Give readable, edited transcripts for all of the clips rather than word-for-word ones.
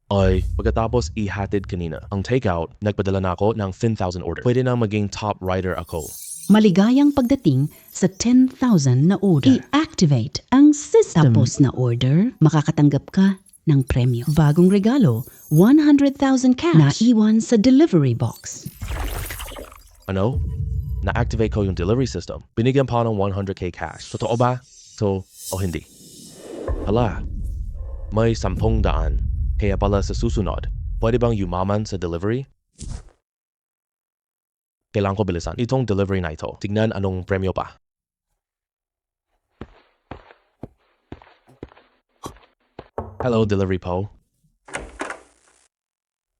Ay, pagkatapos ihatid kanina, ang takeout, nagpadala na ako ng 10,000 order. Pwede na maging top rider ako. Maligayang pagdating sa 10,000 na order. I-activate ang system. Tapos na order, makakatanggap ka ng premyo. Bagong regalo, 100,000 cash na iwan sa delivery box. Ano? Na-activate ko yung delivery system. Binigyan pa ako ng 100k cash. Totoo ba? So, o hindi? Hala, may 10,000. Kaya pala sa susunod, pwede bang yumaman sa delivery? Kailangan ko bilisan. Itong delivery na ito. Tignan anong premyo pa. Hello, delivery po.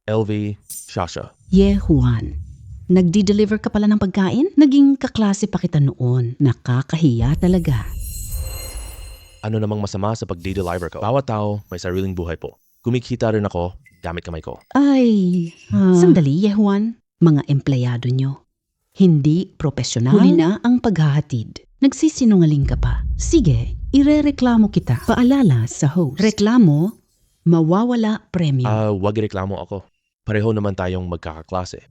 LV, Shasha. Juan, nagdi-deliver ka pala ng pagkain? Naging kaklase pa kita noon. Nakakahiya talaga. Ano namang masama sa pagdi-deliver ko? Bawat tao may sariling buhay po. Kumikita rin ako gamit kamay ko. Ay, sandali, Juan. Mga empleyado nyo. Hindi profesional. Huli na ang paghahatid. Nagsisinungaling ka pa. Sige, irereklamo kita. Paalala sa host. Reklamo, mawawala premyo. Wag reklamo ako. Pareho naman tayong magkakaklase.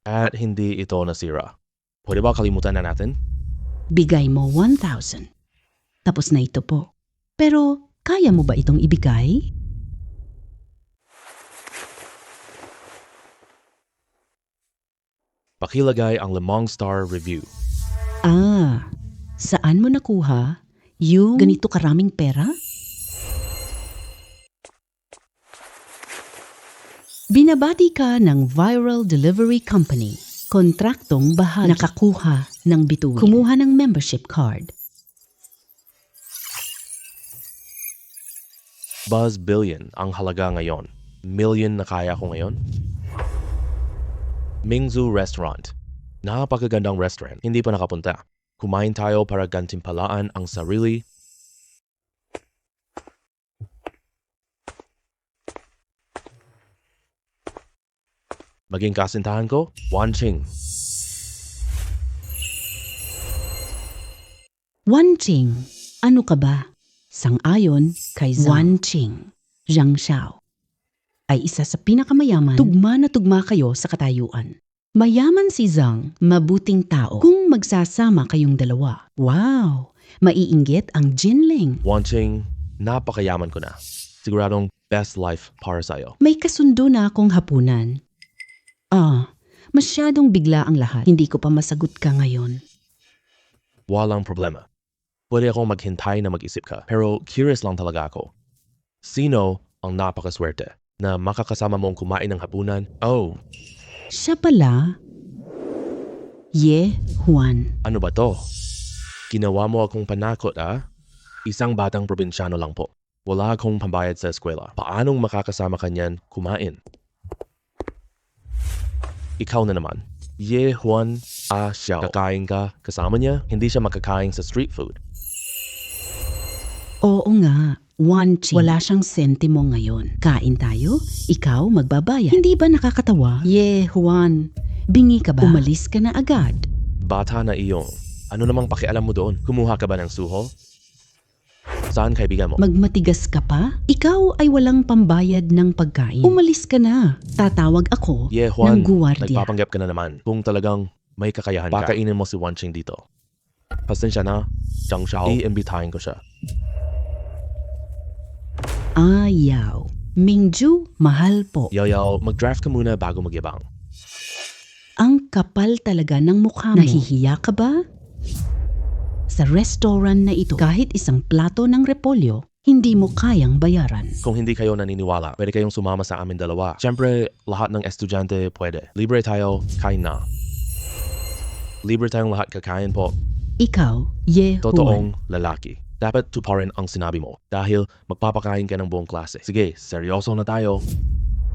At hindi ito nasira. Pwede ba kalimutan na natin? Bigay mo 1,000. Tapos na ito po. Pero, kaya mo ba itong ibigay? Pakilagay ang 5-star review. Saan mo nakuha yung ganito karaming pera? Binabati ka ng Viral Delivery Company. Kontraktong bahagi. Nakakuha ng bituin. Kumuha ng membership card. Buzz billion ang halaga ngayon. Million na kaya ko ngayon. Mingzu Restaurant. Napakagandang restaurant. Hindi pa nakapunta. Kumain tayo para gantimpalaan ang sarili. Maging kasintahan ko, Wanqing. Wanqing. Ano ka ba? Sang-ayon kay Wanqing. Zhang Xiao ay isa sa pinakamayaman. Tugma na tugma kayo sa katayuan. Mayaman si Zhang, mabuting tao. Kung magsasama kayong dalawa, wow, maiinggit ang Jinling. Wanqing, napakayaman ko na. Siguradong best life para sa'yo. May kasundo na akong hapunan. Masyadong bigla ang lahat. Hindi ko pa masagot ka ngayon. Walang problema. Pwede akong maghintay na mag-isip ka. Pero curious lang talaga ako. Sino ang napakaswerte na makakasama mong kumain ng hapunan? Oh, Siya pala, Juan. ano ba to? Ginawa mo akong panakot, ah? Isang batang probinsyano lang po. Wala akong pambayad sa eskwela. Paanong makakasama kanyan kumain? Ikaw na naman. Juan Xiao. Kakain ka kasama niya? Hindi siya makakain sa street food. Oo nga, Wanqing. Wala siyang sentimo ngayon. Kain tayo, ikaw magbabayad. Hindi ba nakakatawa? Juan, bingi ka ba? Umalis ka na agad. Bata na iyong. Ano namang pakialam mo doon? Kumuha ka ba ng suho? Saan kaibigan mo? Magmatigas ka pa? Ikaw ay walang pambayad ng pagkain. Umalis ka na. Tatawag ako Juan, ng guwardiya. nagpapanggap ka na naman. Kung talagang may kakayahan ka, pakainin mo si Wanqing dito. Pasensya na, Zhang Xiao. Iimbitahin ko siya. Ayaw. Mingju, mahal po. Yaw, mag-draft ka muna bago magyabang. Ang kapal talaga ng mukha mo. Nahihiya ka ba? Sa restaurant na ito, kahit isang plato ng repolyo, hindi mo kayang bayaran. Kung hindi kayo naniniwala, pwede kayong sumama sa amin dalawa. Siyempre, lahat ng estudyante pwede. Libre tayo, kain na. Libre tayong lahat kakain po. Ikaw, Juan. Totoong lalaki. Dapat tuparin ang sinabi mo dahil magpapakain ka ng buong klase. Sige, seryoso na tayo.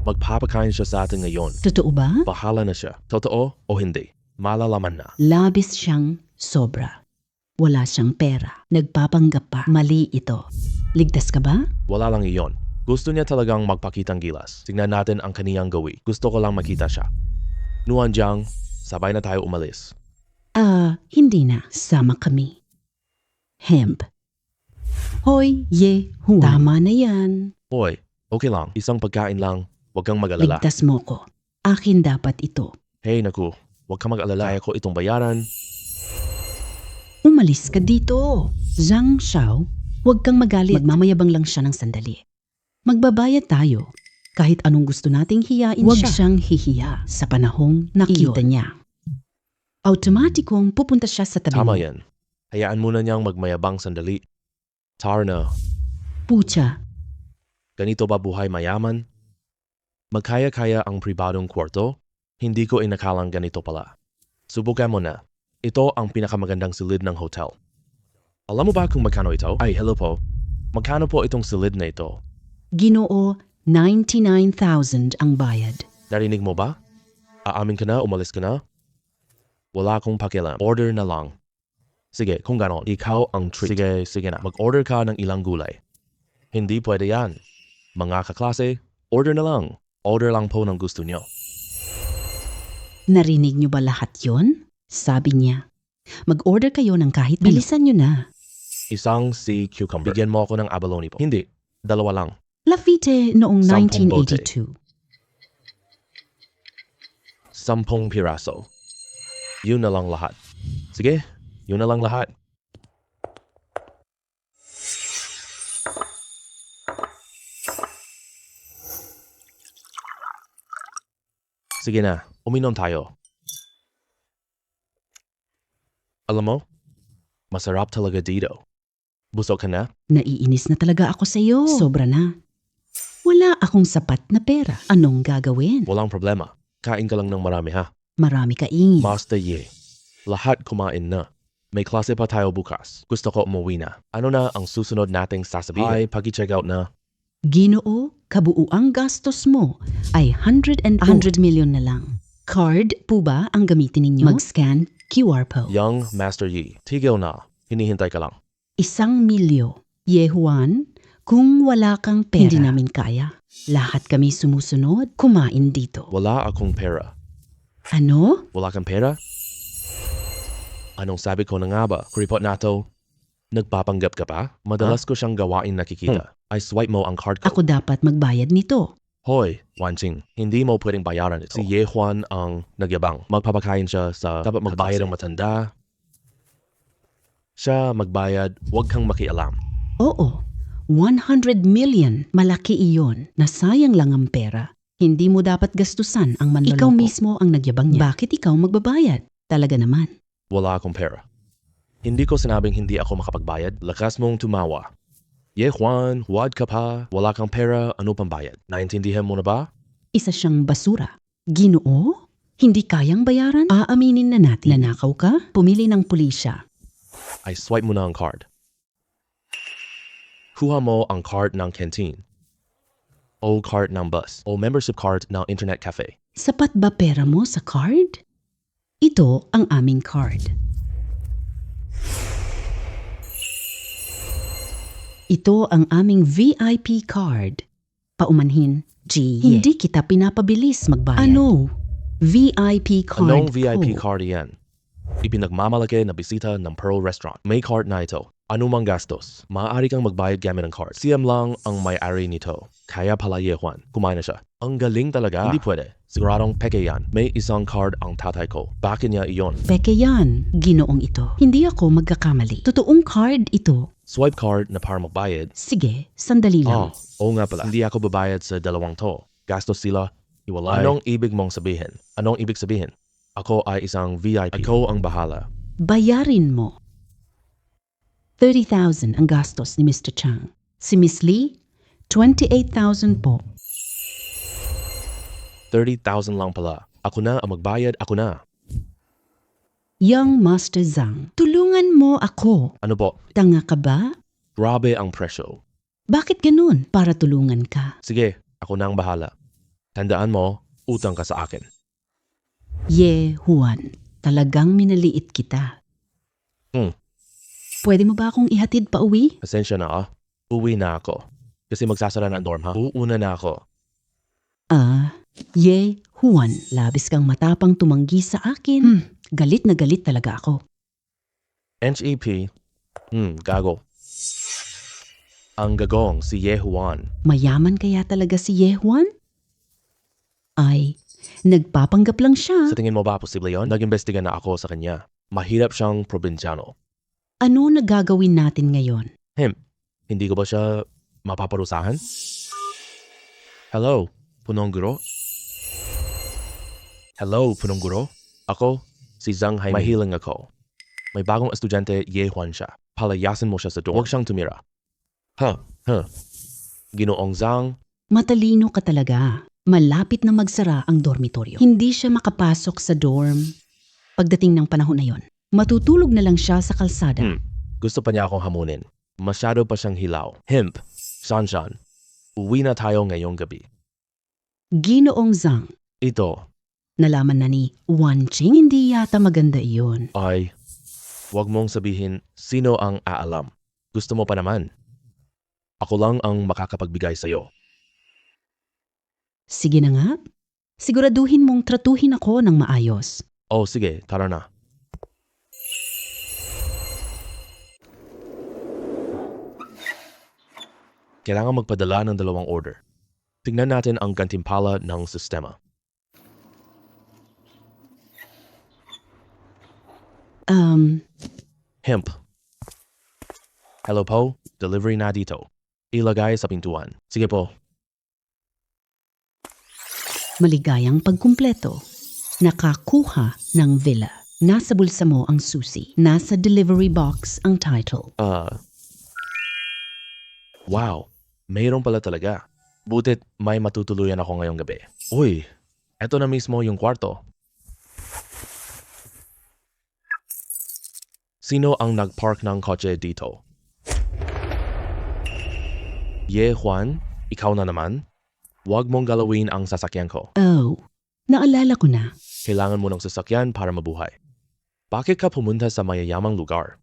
Magpapakain siya sa atin ngayon. Totoo ba? Bahala na siya. Totoo o hindi. Malalaman na. Labis siyang sobra. Wala siyang pera. Nagpapanggap pa. Mali ito. Ligtas ka ba? Wala lang iyon. Gusto niya talagang magpakitang gilas. Tingnan natin ang kaniyang gawi. Gusto ko lang makita siya. Nuanjiang, sabay na tayo umalis. Hindi na. Sama kami. Hemp. Hoy, Juan. Tama na yan. Hoy, Okay lang, isang pagkain lang. Huwag kang mag-alala. Ligtas mo ko. Akin dapat ito. Hey, naku. Huwag kang mag-alala. Kaya ko itong bayaran. Umalis ka dito. Zhang Xiao, huwag kang magalit. Magmamayabang lang siya ng sandali. Magbabayad tayo. Kahit anong gusto nating hiyain Huwag siya. Siyang hihiya sa panahong nakita niya. Automatikong pupunta siya sa tabi Tama mo. yan. Hayaan muna niyang magmayabang sandali. Tarna, Pucha, ganito ba buhay mayaman? Magkaya-kaya ang pribadong kwarto? Hindi ko inakalang ganito pala. Subukan mo na. Ito ang pinakamagandang silid ng hotel. Alam mo ba kung magkano ito? Ay, hello po. Magkano po itong silid na ito? Ginoo, 99,000 ang bayad. Narinig mo ba? Aamin ka na, umalis ka na? Wala akong pakialam. Order na lang. Sige, kung ganon, ikaw ang treat. Sige na. Mag-order ka ng ilang gulay. Hindi pwede yan. Mga kaklase, order na lang. Order lang po ng gusto nyo. Narinig niyo ba lahat yon? Sabi niya. Mag-order kayo ng kahit bilisan niyo na. Isang sea cucumber. Bigyan mo ako ng abalone po. Hindi, dalawa lang. Lafite noong 10 bote. 1982. 10 piraso. Yun na lang lahat. Sige, yun na lang lahat. Sige na, uminom tayo. Alam mo, masarap talaga dito. Busog ka na? Naiinis na talaga ako sa iyo. Sobra na. Wala akong sapat na pera. Anong gagawin? Walang problema. Kain ka lang ng marami ha. Marami kaingin. Basta ye. Lahat kumain na. May klase pa tayo bukas. Gusto ko umuwi na. Ano na ang susunod nating sasabihin? Ay, pag-check out na. Ginoo, kabuuang gastos mo ay 100 million na lang. Card po ba ang gamitin ninyo? Mag-scan QR po. Young Master Yi, tigil na. Hinihintay ka lang. 1 milyon. Yehuan, kung wala kang pera, hindi namin kaya. Lahat kami sumusunod, kumain dito. Wala akong pera. Ano? Wala kang pera? Anong sabi ko na nga ba? Kuripot na to. Nagpapanggap ka pa? Madalas ko siyang gawain nakikita. I swipe mo ang card ko. Ako dapat magbayad nito. Hoy, Wanjing, hindi mo pwedeng bayaran ito. Si Ye Huan ang nagyabang. Magpapakain siya sa dapat magbayad ang matanda. Siya magbayad, huwag kang makialam. Oo, 100 million. Malaki iyon. Nasayang lang ang pera. Hindi mo dapat gastusan ang manloloko. Ikaw mismo ang nagyabang niya. Bakit ikaw magbabayad? Talaga naman. Wala akong pera. Hindi ko sinabing hindi ako makapagbayad. Lakas mong tumawa. Ye Juan, huwag ka pa. Wala kang pera, ano pang bayad? Naintindihan mo na ba? Isa siyang basura. Ginoo? Hindi kayang bayaran? Aaminin na natin. Nanakaw ka? Pumili ng pulisya. I swipe mo na ang card. Kuha mo ang card ng canteen. O card ng bus. O membership card ng internet cafe. Sapat ba pera mo sa card? Ito ang aming card. Ito ang aming VIP card. Paumanhin, G. Hindi kita pinapabilis magbayad. Ano? VIP card Anong VIP ko. card yan? Ipinagmamalaki na bisita ng Pearl Restaurant. May card na ito. Anumang gastos, maaari kang magbayad gamit ng card. Siyam lang ang may-ari nito. Kaya pala Ye Juan, kumain na siya. Ang galing talaga. Hindi pwede. Siguradong peke yan. May isang card ang tatay ko. Bakit niya iyon? Peke yan, ginoong ito. Hindi ako magkakamali. Totoong card ito. Swipe card na para magbayad. Sige, sandali lang. Oo nga pala. Hindi ako babayad sa dalawang to. Gastos sila, iwalay. Anong ibig mong sabihin? Anong ibig sabihin? Ako ay isang VIP. Ako ang bahala. Bayarin mo. 30,000 ang gastos ni Mr. Chang. Si Miss Lee, 28,000 po. 30,000 lang pala. Ako na ang magbayad, ako na. Young Master Zhang, tulungan mo ako. Ano po? Tanga ka ba? Grabe ang presyo. Bakit ganun? Para tulungan ka. Sige, ako na ang bahala. Tandaan mo, utang ka sa akin. Ye Juan, talagang minaliit kita. Pwede mo ba akong ihatid pa uwi? Pasensya na ah. Uwi na ako. Kasi magsasara na ang dorm ha. Uuna na ako. Ye Juan, labis kang matapang tumanggi sa akin. Galit na galit talaga ako. NHEP, gago. Ang gagong si Ye Huan. Mayaman kaya talaga si Yehuan? Ay, nagpapanggap lang siya. Sa tingin mo ba posible yon? Nag-imbestiga na ako sa kanya. Mahirap siyang probinsyano. Ano na gagawin natin ngayon? Hindi ko ba siya mapaparusahan? Hello, punong guro? Hello, punong guro? Ako, si Zhang Haiming. Mahiling ako. May bagong estudyante, Ye Huan siya. Palayasin mo siya sa dorm. Huwag siyang tumira. Ginoong Zhang, Matalino ka talaga. Malapit na magsara ang dormitoryo. Hindi siya makapasok sa dorm. Pagdating ng panahon na yon, matutulog na lang siya sa kalsada. gusto pa niya akong hamunin. Masyado pa siyang hilaw. Shanshan, uwi na tayo ngayong gabi. Ginoong Zhang, Ito nalaman na ni Wanqing, hindi yata maganda iyon. ay, wag mong sabihin sino ang aalam. Gusto mo pa naman. Ako lang ang makakapagbigay sa'yo. Sige na nga. Siguraduhin mong tratuhin ako ng maayos. Oh, sige, tara na. Kailangan magpadala ng 2 order. Tingnan natin ang gantimpala ng sistema. Hemp. Hello po, delivery na dito. Ilagay sa pintuan. Sige po. Maligayang pagkumpleto. Nakakuha ng villa. Nasa bulsa mo ang susi. Nasa delivery box ang title. Wow, mayroon pala talaga. Butit may matutuluyan ako ngayong gabi. Uy, eto na mismo yung kwarto. Sino ang nagpark ng kotse dito? Ye Huan, ikaw na naman? Huwag mong galawin ang sasakyan ko. Oh, naalala ko na. Kailangan mo ng sasakyan para mabuhay. Bakit ka pumunta sa mayayamang lugar?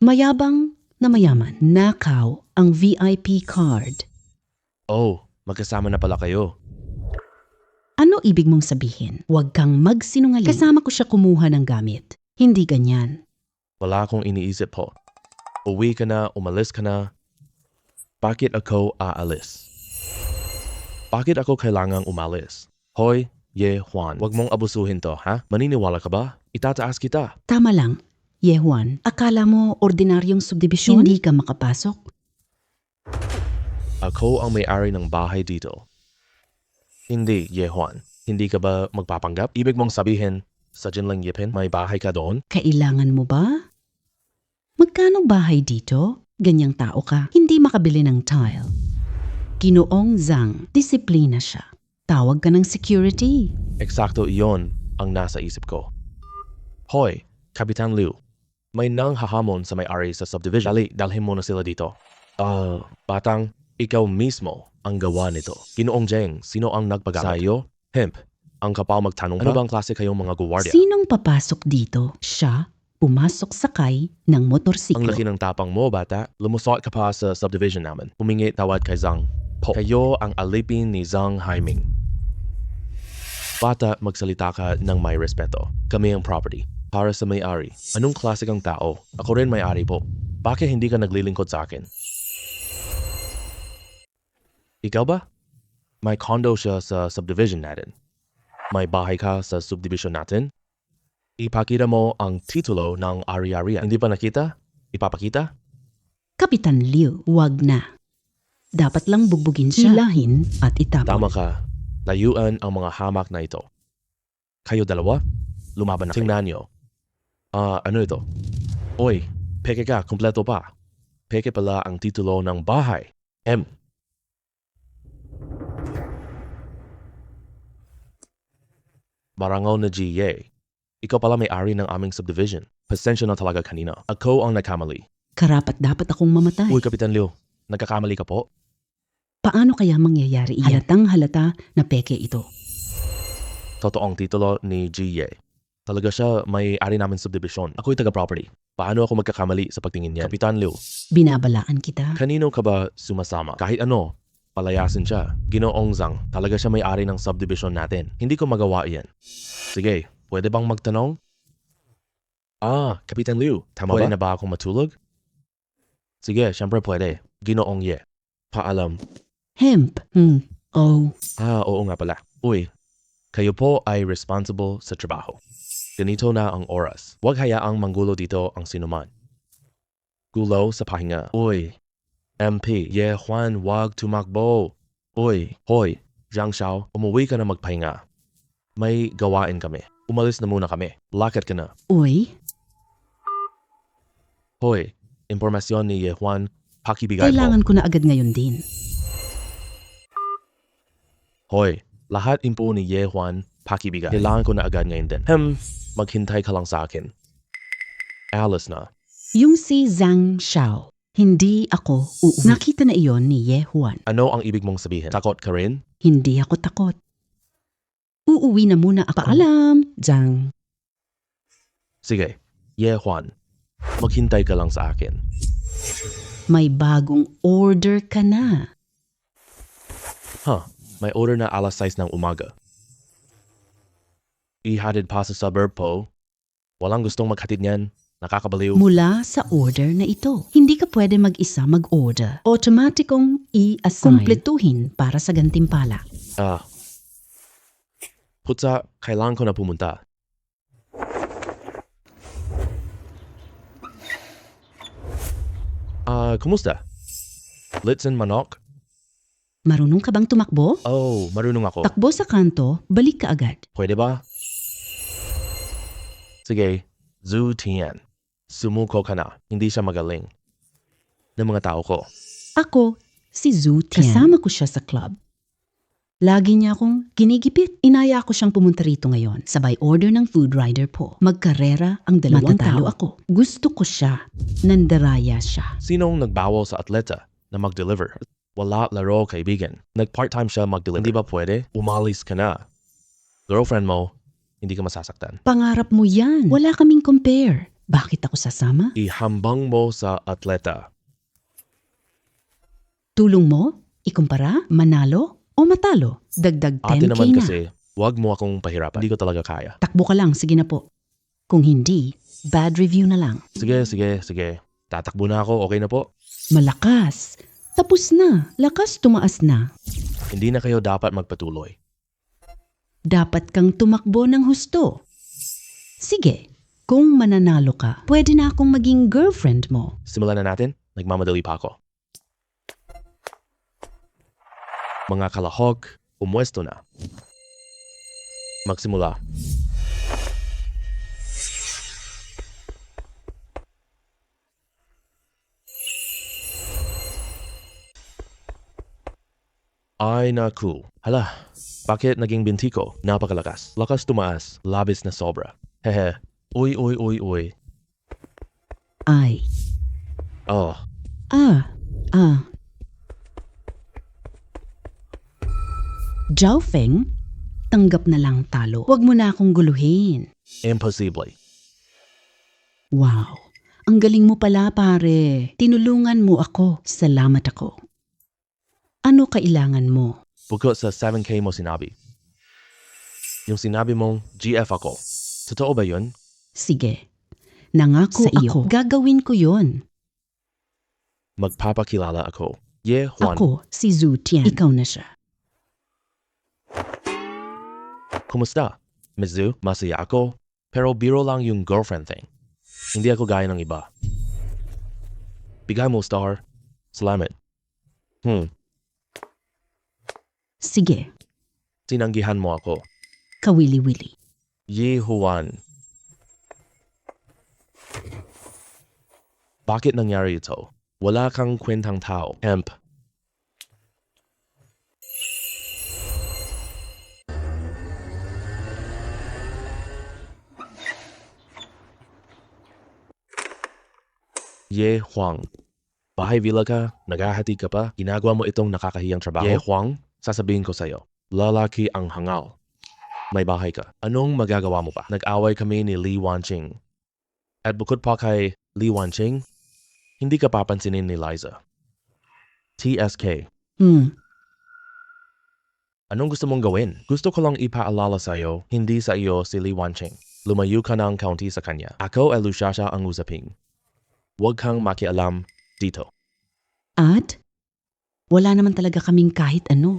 Mayabang na mayaman. Nakaw ang VIP card. Oh, magkasama na pala kayo. Ano ibig mong sabihin? Huwag kang magsinungaling. Kasama ko siya kumuha ng gamit. Hindi ganyan. Wala akong iniisip po. Uwi ka na, umalis ka na. Bakit ako aalis? Bakit ako kailangang umalis? Hoy, Ye Huan, wag mong abusuhin to, ha? Maniniwala ka ba? Itataas kita. Tama lang, Yehuan. Akala mo ordinaryong subdibisyon? Hindi ka makapasok? Ako ang may-ari ng bahay dito. Hindi, Ye Huan. Hindi ka ba magpapanggap? Ibig mong sabihin, sa Jinling Yipin, may bahay ka doon? Kailangan mo ba? Magkano bahay dito? Ganyang tao ka, hindi makabili ng tile. Ginoong Zhang, disiplina siya. Tawag ka ng security. Eksakto iyon ang nasa isip ko. Hoy, Kapitan Liu. May nang hahamon sa may-ari sa subdivision. Dali, dalhin mo na sila dito. Batang, ikaw mismo ang gawa nito. Ginoong Zheng, sino ang nagpagamit? Sa'yo? Ang kapal magtanong ano bang klase kayong mga guwardiya? Sinong papasok dito? Siya, pumasok sakay ng motorsiklo. Ang laki ng tapang mo, bata. Lumusot ka pa sa subdivision namin. Humingi tawad kay Zhang Po. Kayo ang alipin ni Zhang Haiming. Bata, magsalita ka ng may respeto. Kami ang property. Para sa may-ari. Anong klase kang tao? Ako rin may-ari po. Bakit hindi ka naglilingkod sa akin? Ikaw ba? May condo siya sa subdivision natin. May bahay ka sa subdivision natin. Ipakita mo ang titulo ng ari-arian. Hindi pa nakita? Ipapakita? Kapitan Liu, wag na. Dapat lang bugbugin siya. Hilahin at itapon. Tama ka. Layuan ang mga hamak na ito. Kayo dalawa? Lumaban na kayo. Tingnan nyo. Ano ito? Oy, peke ka, kumpleto pa. Peke pala ang titulo ng bahay. Barangaw na GA. Ikaw pala may-ari ng aming subdivision. Pasensya na talaga kanina. Ako ang nagkamali. Karapat dapat akong mamatay. Uy, Kapitan Liu, nagkakamali ka po? Paano kaya mangyayari iyan? Halatang halata na peke ito. Totoong titulo ni GA. Talaga siya may-ari namin subdivision. Ako'y taga-property. Paano ako magkakamali sa pagtingin niyan? Kapitan Liu, Binabalaan kita. kanino ka ba sumasama? Kahit ano, palayasin siya. Ginoong Zhang, talaga siya may-ari ng subdivision natin. Hindi ko magawa iyan. Sige, pwede bang magtanong? Kapitan Liu, tama ba? Pwede na ba akong matulog? Sige, syempre pwede. Ginoong Ye. Paalam. Hemp. Oh, Oo nga pala. Uy, kayo po ay responsible sa trabaho. Ganito na ang oras. Huwag hayaang manggulo dito ang sinuman. Gulo sa pahinga. Uy, MP, Ye Juan, wag tumakbo. Uy, hoy, Jiang Xiao, umuwi ka na magpahinga. May gawain kami. Umalis na muna kami. Lakad ka na. uy, Hoy, impormasyon ni Ye Juan, pakibigay kailangan mo. ko na agad ngayon din. Hoy, lahat info ni Ye Juan, pakibigay. Kailangan ko na agad ngayon din. Maghintay ka lang sa akin. Alis na. Yung si Zhang Xiao, hindi ako uuwi. Nakita na iyon ni Ye Huan. Ano ang ibig mong sabihin? Takot ka rin? Hindi ako takot. Uuwi na muna ako. Paalam, Zhang. Sige, Ye Juan, maghintay ka lang sa akin. May bagong order ka na. May order na alas 6 ng umaga. Ihatid pa sa suburb po. Walang gustong maghatid niyan. Nakakabaliw. Mula sa order na ito, hindi ka pwede mag-isa mag-order. Automatikong i-assign. Kumpletuhin para sa gantimpala. Putsa, kailangan ko na pumunta. Kumusta? Litson manok? Marunong ka bang tumakbo? Oh, marunong ako. Takbo sa kanto, balik ka agad. Pwede ba? Sige, Zhu Tian. Sumuko ka na. Hindi siya magaling. Ng mga tao ko. Ako, si Zhu Tian. Kasama ko siya sa club. Lagi niya akong ginigipit. Inaya ko siyang pumunta rito ngayon. Sabay order ng food rider po. Magkarera ang dalawang tao. Ako. Gusto ko siya. Nandaraya siya. Sinong nagbawal sa atleta na mag-deliver? Wala laro, kaibigan. Nag-part-time siya mag-deliver. Hindi ba pwede? Umalis ka na. Girlfriend mo, hindi ka masasaktan. Pangarap mo yan. Wala kaming compare. Bakit ako sasama? Ihambang mo sa atleta. Tulong mo? Ikumpara? Manalo? O matalo? Dagdag 10K Ate naman na. kasi, wag mo akong pahirapan. Hindi ko talaga kaya. Takbo ka lang, sige na po. Kung hindi, bad review na lang. Sige. Tatakbo na ako, okay na po. Malakas. Tapos na. Lakas tumaas na. Hindi na kayo dapat magpatuloy. Dapat kang tumakbo ng husto. Sige, kung mananalo ka, pwede na akong maging girlfriend mo. Simulan na natin. Nagmamadali pa ako. Mga kalahok, umwesto na. Magsimula. Ay naku. Hala, bakit naging binti ko? Napakalakas. Lakas tumaas, labis na sobra. Hehe. Uy. Ay. Oh, Zhao Feng, tanggap na lang talo. Huwag mo na akong guluhin. imposible. Wow, ang galing mo pala pare. Tinulungan mo ako. Salamat ako. Ano kailangan mo? Bukod sa 7K mo sinabi. Yung sinabi mong GF ako. Totoo ba yun? Sige, nangako Sa iyo. ako. Gagawin ko yon. Magpapakilala ako. Ye Juan. Ako, si Zhu Tian. Ikaw na siya. Kumusta? Mizu, masaya ako. Pero biro lang yung girlfriend thing. Hindi ako gaya ng iba. Bigay mo star. Salamat. Sige, Sinanggihan mo ako. kawili-wili. Ye Juan. Bakit nangyari ito? Wala kang kwentang tao. Hemp. Ye Huang. Bahay villa ka, naghahatid ka pa, ginagawa mo itong nakakahiyang trabaho. Ye Huang, sasabihin ko sa'yo, lalaki ang hangal. May bahay ka. Anong magagawa mo pa? Nag-away kami ni Li Wanqing. At bukod pa kay Li Wanqing, hindi ka papansinin ni Liza. TSK. Anong gusto mong gawin? Gusto ko lang ipaalala sa'yo, hindi sa iyo si Li Wanqing. Lumayo ka ng kaunti sa kanya. Ako ay Lushasha ang usaping. Huwag kang makialam dito. At wala naman talaga kaming kahit ano.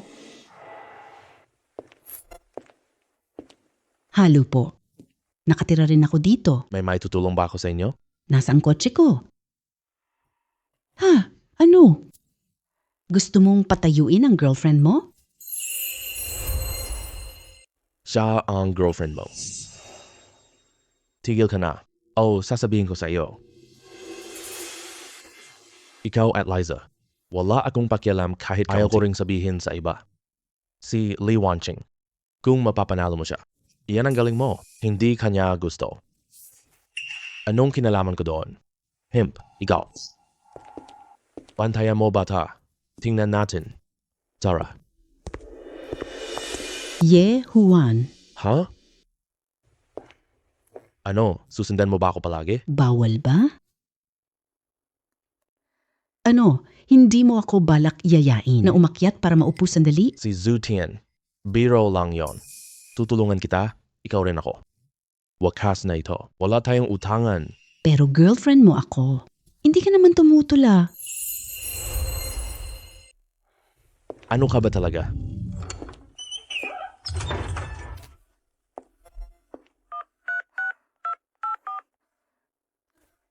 Halo po. Nakatira rin ako dito. May maitutulong ba ako sa inyo? Nasa ang kotse ko. Ha? Ano? Gusto mong patayuin ang girlfriend mo? Siya ang girlfriend mo. Tigil ka na. Sasabihin ko sa iyo. Ikaw at Liza, wala akong pakialam kahit ayaw ko ring sabihin sa iba. Si Lee Wanching, kung mapapanalo mo siya. Iyan ang galing mo. Hindi kanya gusto. Anong kinalaman ko doon? Himp, ikaw. Bantayan mo bata. Tingnan natin. Tara. Ye Huan. Ha? Ano, susundan mo ba ako palagi? Bawal ba? Ano, hindi mo ako balak yayain na umakyat para maupo sandali? Si Zhu Tian. Biro lang yon. Tutulungan kita, ikaw rin ako. Wakas na ito. Wala tayong utangan. Pero girlfriend mo ako. Hindi ka naman tumutula. Ano ka ba talaga?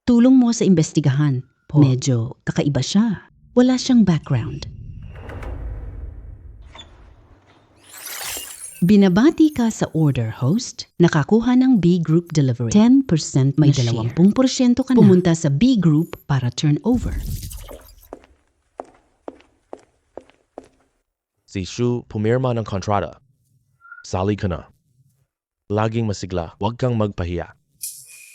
Tulong mo sa imbestigahan. Medyo kakaiba siya. Wala siyang background. Binabati ka sa order host, nakakuha ng B group delivery. 10% may 20% ka na. Pumunta sa B group para turnover. Si Shu pumirma ng kontrata. Sali ka na. Laging masigla, huwag kang magpahiya.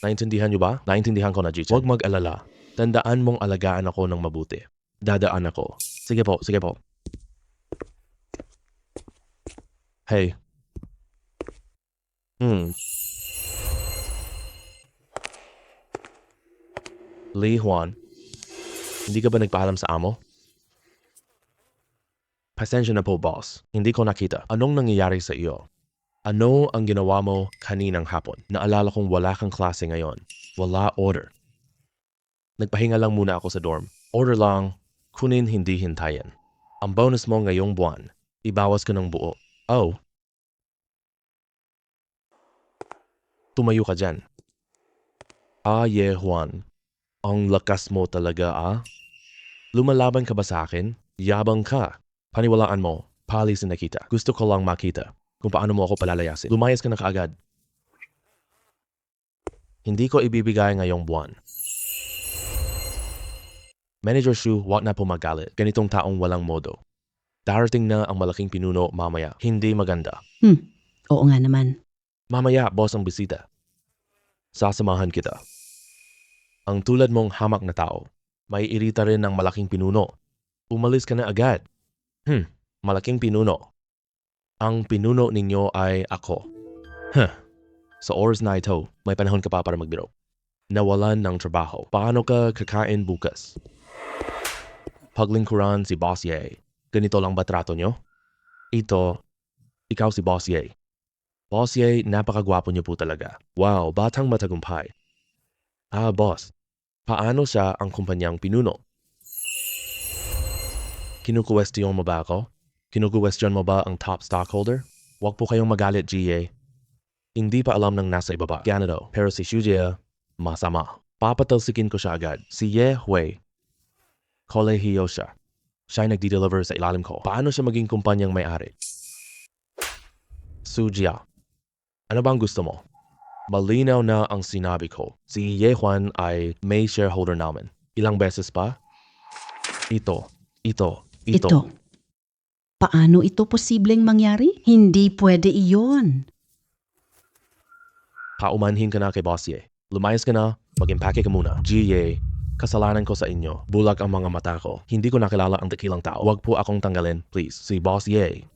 Naintindihan niyo ba? Naintindihan ko na, Jichan. Huwag mag-alala. Tandaan mong alagaan ako ng mabuti. Dadaan ako. Sige po, sige po. Hey. Lee Juan, hindi ka ba nagpaalam sa amo? Pasensya na po, boss. Hindi ko nakita. Anong nangyayari sa iyo? Ano ang ginawa mo kaninang hapon? Naalala kong wala kang klase ngayon. Wala order. Nagpahinga lang muna ako sa dorm. Order lang, kunin hindi hintayin. Ang bonus mo ngayong buwan, ibawas ko ng buo. Tumayo ka dyan. Ye Juan. Ang lakas mo talaga, Lumalaban ka ba sa akin? Yabang ka. Paniwalaan mo, palisin na kita. Gusto ko lang makita kung paano mo ako palalayasin. Lumayas ka na kaagad. Hindi ko ibibigay ngayong buwan. Manager Shu, wag na po magalit. Ganitong taong walang modo. Darating na ang malaking pinuno mamaya. Hindi maganda. Oo nga naman. Mamaya, boss ang bisita. Sasamahan kita. Ang tulad mong hamak na tao, may irita rin ng malaking pinuno. Umalis ka na agad. Malaking pinuno. Ang pinuno ninyo ay ako. Sa oras na ito, may panahon ka pa para magbiro. Nawalan ng trabaho. Paano ka kakain bukas? Paglingkuran si Boss Ye. Ganito lang ba trato nyo? Ikaw si Boss Ye. Boss Ye, napakagwapo niyo po talaga. Wow, batang matagumpay. Boss, paano siya ang kumpanyang pinuno? Kinukwestiyon mo ba ako? Kinukwestiyon mo ba ang top stockholder? Huwag po kayong magalit, GA. Hindi pa alam ng nasa ibaba. Ganito, pero si Shujia, masama. Papatalsikin ko siya agad. Si Ye Hui, kolehiyo siya. Siya ay nagdi-deliver sa ilalim ko. Paano siya maging kumpanyang may-ari? Sujia, ano bang gusto mo? Malinaw na ang sinabi ko. Si Ye Juan ay may shareholder namin. Ilang beses pa? Ito. Paano ito posibleng mangyari? Hindi pwede iyon. Paumanhin ka na kay Boss Ye. Lumayas ka na, mag-impake ka muna. GA, kasalanan ko sa inyo. Bulag ang mga mata ko. Hindi ko nakilala ang dakilang tao. Huwag po akong tanggalin, please. Si Boss Ye.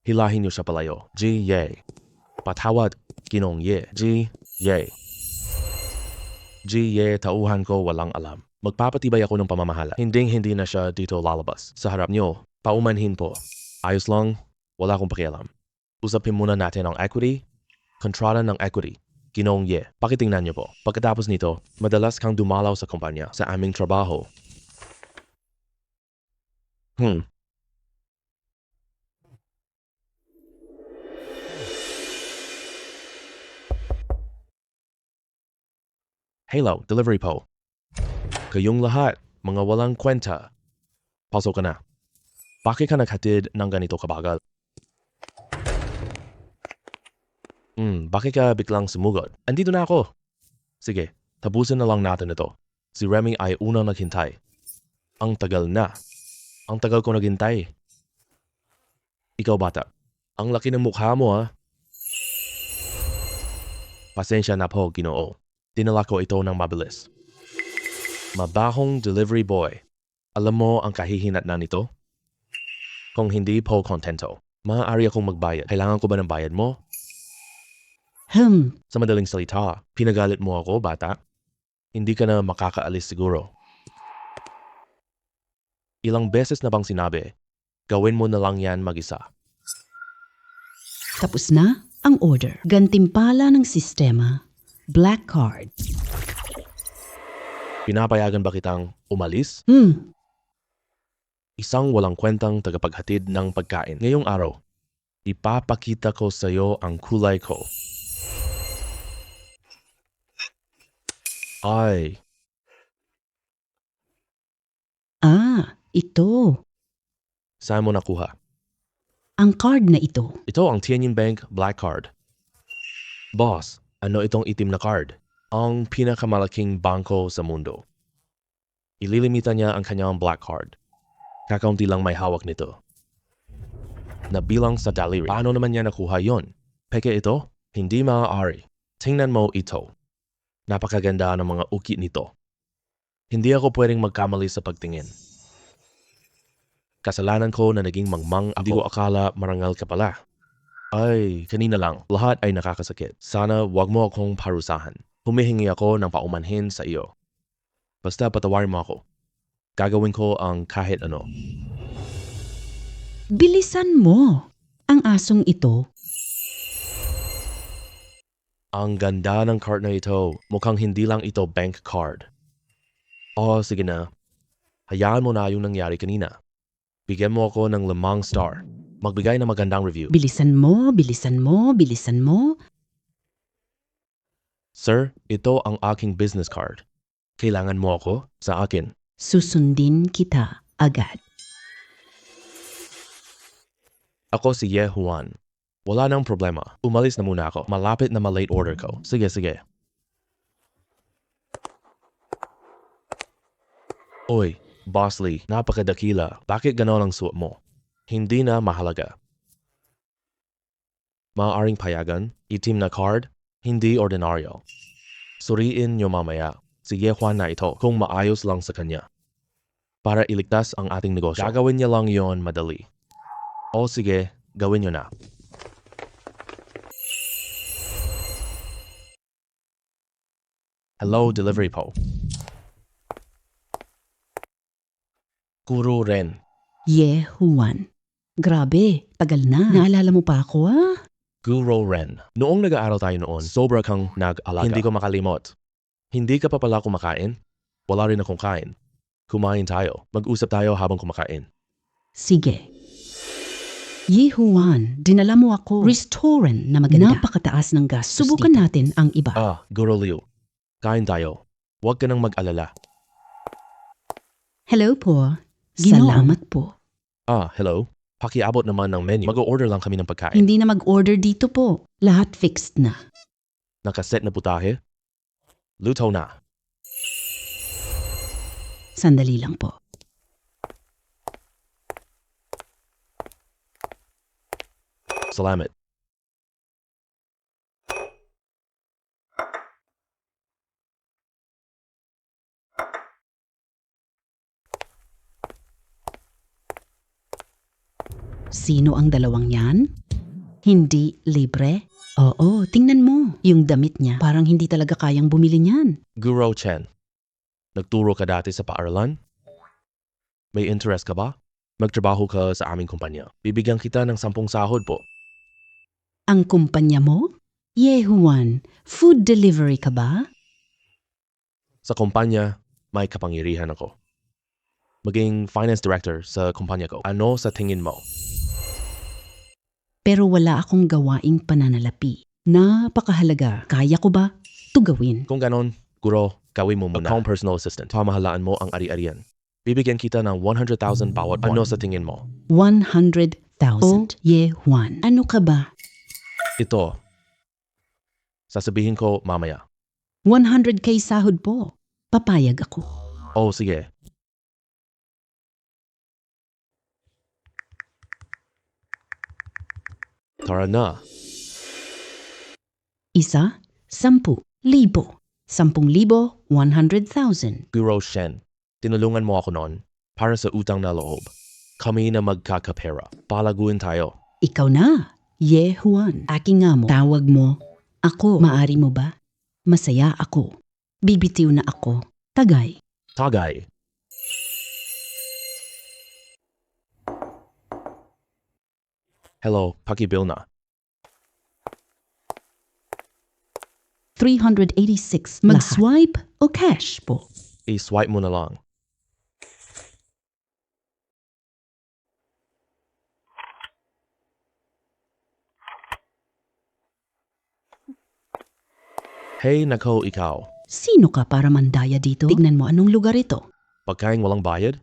Hilahin niyo siya palayo. GA. Patawad, Ginong Ye. GA. GA, tauhan ko walang alam. Magpapatibay ako ng pamamahala. Hindi na siya dito lalabas. Sa harap niyo, paumanhin po. Ayos lang, wala akong pakialam. Usapin muna natin ang equity, kontrata ng equity. Ginong Ye, pakitingnan niyo po. Pagkatapos nito, madalas kang dumalaw sa kumpanya sa aming trabaho. Hello, delivery po. Kayong lahat, mga walang kwenta. Pasok ka na. Bakit ka naghatid ng ganito kabagal? Bakit ka biglang sumugod? Andito na ako. Sige, tapusin na lang natin ito. Si Remy ay unang naghintay. Ang tagal na. Ang tagal ko naghintay. Ikaw bata, ang laki ng mukha mo ha. Pasensya na po, Ginoo. Dinala ko ito ng mabilis. Mabahong delivery boy. Alam mo ang kahihinatnan nito? Kung hindi po kontento, maaari akong magbayad. Kailangan ko ba ng bayad mo? Sa madaling salita, pinagalit mo ako, bata. Hindi ka na makakaalis siguro. Ilang beses na bang sinabi, gawin mo na lang yan mag-isa. Tapos na ang order. Gantimpala ng sistema. Black card. Pinapayagan ba kitang umalis? Isang walang kwentang tagapaghatid ng pagkain. Ngayong araw, ipapakita ko sa iyo ang kulay ko. Ay, Ito. saan mo nakuha? Ang card na ito. Ito ang Tianyin Bank Black Card. Boss, ano itong itim na card? Ang pinakamalaking bangko sa mundo. Ililimita niya ang kanyang Black Card. Kakaunti lang may hawak nito. Nabilang sa daliri. Paano naman niya nakuha yon? Peke ito? Hindi maaari. Tingnan mo ito. Napakaganda ng mga ukit nito. Hindi ako pwedeng magkamali sa pagtingin. Kasalanan ko na naging mangmang ako. Hindi ko akala marangal ka pala. Ay, kanina lang. Lahat ay nakakasakit. Sana wag mo akong parusahan. Humihingi ako ng paumanhin sa iyo. Basta patawarin mo ako. Gagawin ko ang kahit ano. Bilisan mo. Ang asong ito. Ang ganda ng card na ito. Mukhang hindi lang ito bank card. Sige na. Hayaan mo na yung nangyari kanina. Bigyan mo ako ng 5 star. Magbigay ng magandang review. Bilisan mo, bilisan mo, bilisan mo. Sir, ito ang aking business card. Kailangan mo ako sa akin. Susundin kita agad. Ako si Ye Juan. Wala nang problema. Umalis na muna ako. Malapit na ma-late order ko. Sige, sige. Oy, Boss Lee, napakadakila. Bakit ganon ang suot mo? Hindi na mahalaga. Maaaring payagan, itim na card, hindi ordinaryo. Suriin niyo mamaya, si Ye Juan na ito kung maayos lang sa kanya. Para iligtas ang ating negosyo. Gagawin niya lang yon madali. O sige, gawin niyo na. Hello, delivery po. Guru Ren. Ye Juan. Grabe, tagal na. Naalala mo pa ako Guru Ren. Noong nag-aaral tayo noon, sobra kang nag-alaga. Hindi ko makalimot. Hindi ka pa pala kumakain? Wala rin akong kain. Kumain tayo. Mag-usap tayo habang kumakain. Sige. Ye Juan, dinala mo ako. Restaurant na maganda. Napakataas ng gastos Subukan dito. Natin ang iba. Guru Liu. Kain tayo. Huwag ka nang mag-alala. Hello po. Salamat po. Hello. Pakiabot naman ng menu. Mag-order lang kami ng pagkain. Hindi na mag-order dito po. Lahat fixed na. Nakaset na putahe? Luto na. Sandali lang po. Salamat. Sino ang dalawang yan? Hindi libre? Oo, tingnan mo. Yung damit niya, parang hindi talaga kayang bumili niyan. Guru Chen. Nagturo ka dati sa paaralan? May interest ka ba? Magtrabaho ka sa aming kumpanya. Bibigyan kita ng 10 sahod po. Ang kumpanya mo? Ye Juan, food delivery ka ba? Sa kumpanya, may kapangyarihan ako. maging finance director sa kumpanya ko. Ano sa tingin mo? Pero wala akong gawaing pananalapi. Napakahalaga. Kaya ko ba ito gawin? Kung ganon, Guro, gawin mo muna. Akong personal assistant. Pamahalaan mo ang ari-arian. Bibigyan kita ng 100,000 bawat buwan. Ano sa tingin mo? 100,000. Juan. Ano ka ba? Ito. Sasabihin ko mamaya. 100K sahod po. Papayag ako. Oh, sige. Tara na. 1, 10,000. 10,000, 100,000. Guro Shen, tinulungan mo ako noon para sa utang na loob. Kami na magkakapera. Palaguin tayo. Ikaw na. Juan. Aking nga mo. Tawag mo. Ako. Maari mo ba? Masaya ako. Bibitiw na ako. Tagay. Tagay. Hello, pakibill na. 386. Mag-swipe o cash po? I-swipe mo na lang. Hey, nako ikaw. Sino ka para mandaya dito? Tignan mo anong lugar ito. Pagkain walang bayad?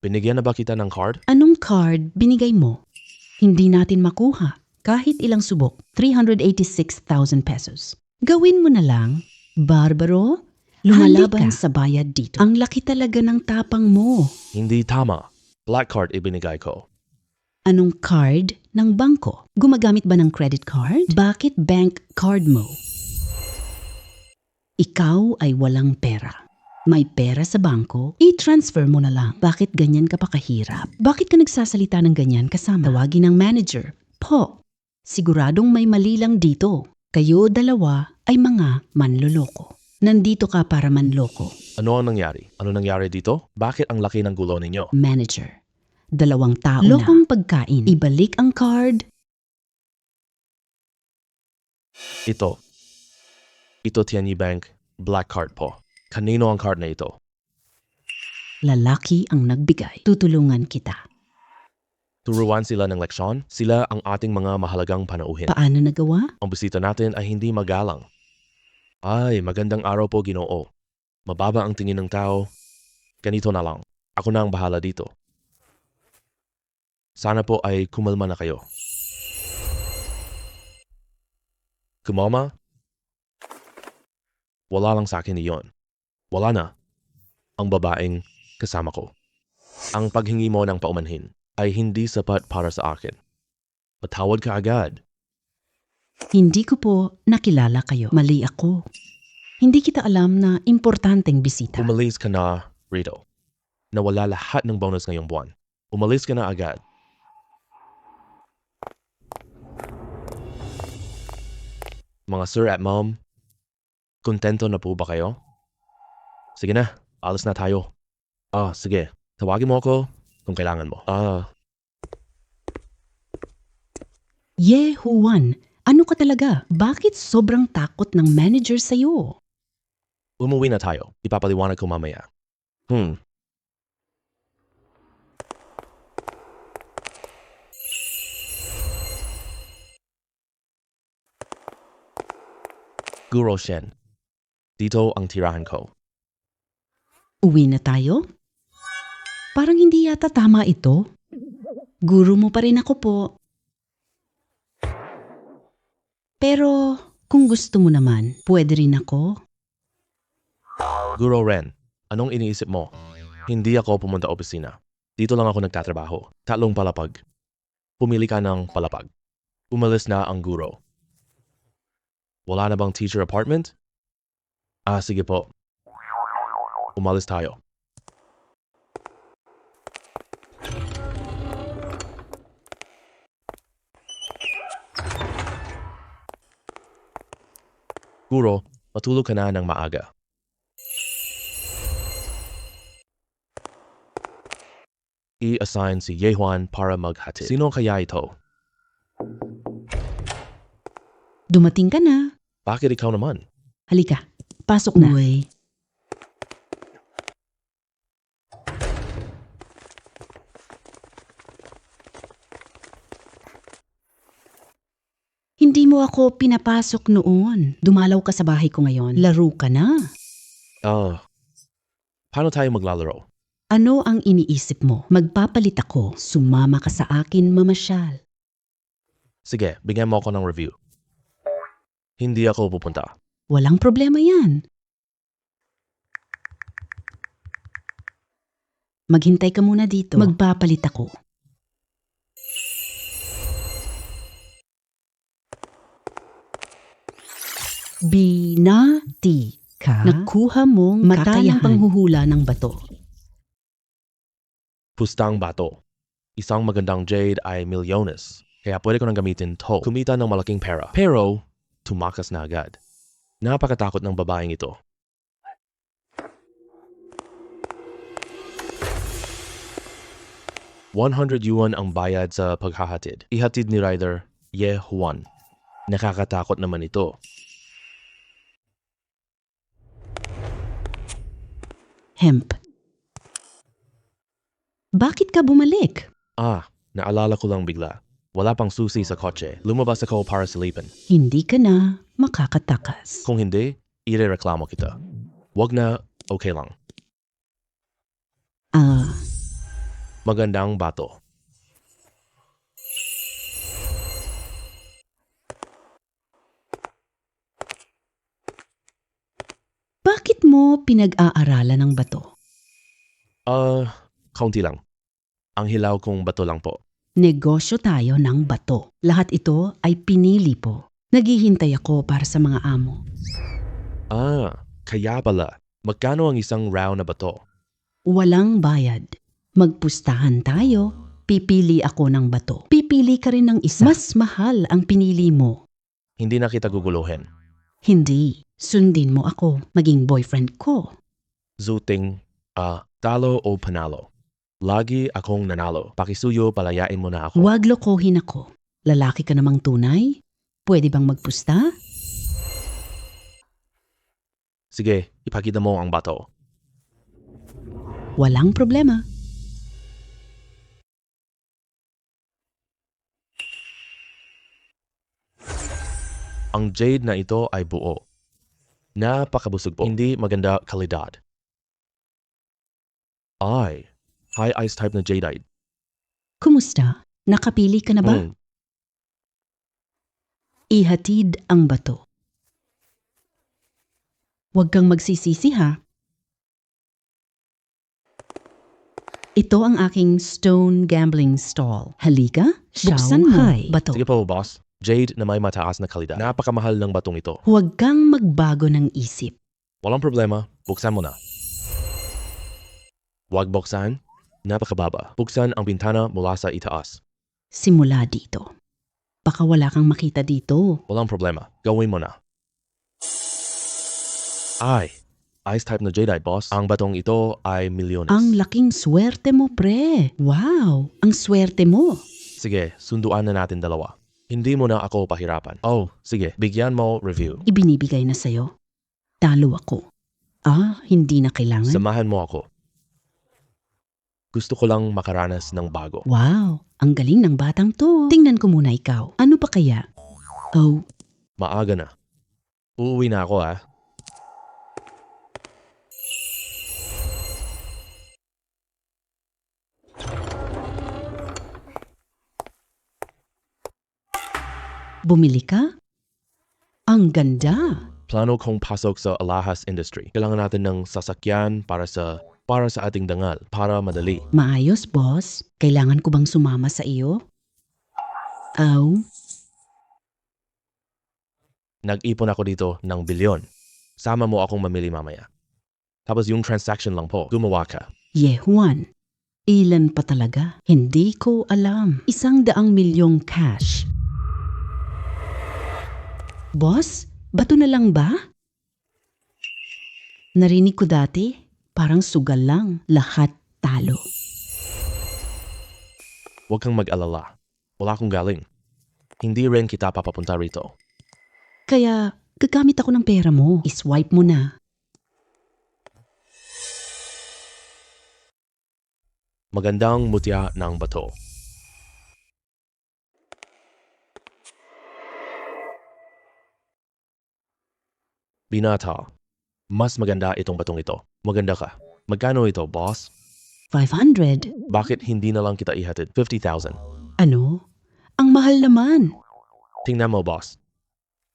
Binigyan na ba kita ng card? Anong card binigay mo? Hindi natin makuha. Kahit ilang subok. 386,000 pesos. Gawin mo na lang. Barbaro, lumalaban sa bayad dito. Ang laki talaga ng tapang mo. Hindi tama. Black card ibinigay ko. Anong card ng bangko? Gumagamit ba ng credit card? Bakit bank card mo? Ikaw ay walang pera. May pera sa bangko, i-transfer mo na lang. Bakit ganyan ka pa kahirap? Bakit ka nagsasalita ng ganyan kasama? Tawagin ng manager. Po, siguradong may mali lang dito. Kayo dalawa ay mga manloloko. Nandito ka para manloko. Ano ang nangyari? Ano nangyari dito? Bakit ang laki ng gulo ninyo? Manager, 2 tao na. Lokong pagkain. Ibalik ang card. Ito. Ito Tianyi Bank. Black card po. Kanino ang card na ito? Lalaki ang nagbigay. Tutulungan kita. Turuan sila ng leksyon. Sila ang ating mga mahalagang panauhin. Paano nagawa? Ang bisita natin ay hindi magalang. Ay, magandang araw po, Ginoo. Mababa ang tingin ng tao. Ganito na lang. Ako na ang bahala dito. Sana po ay kumalma na kayo. Kumalma? Wala lang sa akin iyon. Wala na. Ang babaeng kasama ko. Ang paghingi mo ng paumanhin ay hindi sapat para sa akin. Patawad ka agad. Hindi ko po nakilala kayo. Mali ako. Hindi kita alam na importanteng bisita. Umalis ka na rito. Nawala lahat ng bonus ngayong buwan. Umalis ka na agad. Mga sir at ma'am, kontento na po ba kayo? Sige na, alis na tayo. Sige. Tawagin mo ako kung kailangan mo. Juan, ano ka talaga? Bakit sobrang takot ng manager sa'yo? Umuwi na tayo. Ipapaliwanag ko mamaya. Guro Shen, dito ang tirahan ko. Uwi na tayo? Parang hindi yata tama ito. Guro mo pa rin ako po. Pero kung gusto mo naman, pwede rin ako. Guro Ren, anong iniisip mo? Hindi ako pumunta opisina. Dito lang ako nagtatrabaho. 3 palapag. Pumili ka ng palapag. Umalis na ang guro. Wala na bang teacher apartment? Sige po. Umalis tayo. Guro, matulog ka na ng maaga. I-assign si Yehuan para maghatid. Sino kaya ito? Dumating ka na. Bakit ikaw naman? Halika, pasok na. Uy. Hindi mo ako pinapasok noon. Dumalaw ka sa bahay ko ngayon. Laro ka na. Paano tayo maglalaro? Ano ang iniisip mo? Magpapalit ako. Sumama ka sa akin, mamasyal. Sige, bigyan mo ako ng review. Hindi ako pupunta. Walang problema yan. Maghintay ka muna dito. Magpapalit ako. Binati ka. Nakuha mong mata ng panghuhula ng bato. Pustang bato. Isang magandang jade ay milyones. Kaya pwede ko nang gamitin to. Kumita ng malaking pera. Pero, tumakas na agad. Napakatakot ng babaeng ito. ₱100 ang bayad sa paghahatid. Ihatid ni Ryder, Ye Juan. Nakakatakot naman ito. Hemp. Bakit ka bumalik? Naalala ko lang bigla. Wala pang susi sa kotse. Lumabas ako para silipin. Hindi ka na makakatakas. Kung hindi, irereklamo kita. Wag na, okay lang. Magandang bato. Bakit mo pinag-aaralan ng bato? Kaunti lang. Ang hilaw kong bato lang po. Negosyo tayo ng bato. Lahat ito ay pinili po. Naghihintay ako para sa mga amo. Kaya pala. Magkano ang isang round na bato? Walang bayad. Magpustahan tayo. Pipili ako ng bato. Pipili ka rin ng isa. Mas mahal ang pinili mo. Hindi na kita guguluhin. Hindi. Sundin mo ako. Maging boyfriend ko. Zuting, talo o panalo. Lagi akong nanalo. Pakisuyo, palayain mo na ako. Huwag lokohin ako. Lalaki ka namang tunay? Pwede bang magpusta? Sige, ipakita mo ang bato. Walang problema. Ang jade na ito ay buo. Napakabusog po. Hindi maganda kalidad. High ice type na jadeite. Kumusta? Nakapili ka na ba? Ihatid ang bato. Huwag kang magsisisi ha. Ito ang aking stone gambling stall. Halika, buksan mo bato. Sige po, boss. Jade na may mataas na kalidad. Napakamahal ng batong ito. Huwag kang magbago ng isip. Walang problema. Buksan mo na. Huwag buksan. Napakababa. Buksan ang bintana mula sa itaas. Simula dito. Baka wala kang makita dito. Walang problema. Gawin mo na. Ice type na jadeite, boss. Ang batong ito ay milyones. Ang laking swerte mo, pre. Wow, ang swerte mo. Sige, sunduan na natin dalawa. Hindi mo na ako pahirapan. Sige. Bigyan mo review. Ibinibigay na sa'yo. Talo ako. Hindi na kailangan. Samahan mo ako. Gusto ko lang makaranas ng bago. Wow, ang galing ng batang to. Tingnan ko muna ikaw. Ano pa kaya? Maaga na. Uuwi na ako, Bumili ka? Ang ganda. Plano kong pasok sa alahas industry. Kailangan natin ng sasakyan para sa ating dangal, para madali. Maayos, boss. Kailangan ko bang sumama sa iyo? Nag-ipon ako dito ng bilyon. Sama mo akong mamili mamaya. Tapos yung transaction lang po, gumawa ka. Ye Juan, ilan pa talaga? Hindi ko alam. 100 milyong cash. Boss, bato na lang ba? Narinig ko dati, parang sugal lang. Lahat talo. Huwag kang mag-alala. Wala akong galing. Hindi rin kita papapunta rito. Kaya, gagamit ako ng pera mo. Iswipe mo na. Magandang mutya ng bato. Binata, mas maganda itong batong ito. Maganda ka. Magkano ito, boss? 500. Bakit hindi na lang kita ihatid? 50,000. Ano? Ang mahal naman. Tingnan mo, boss.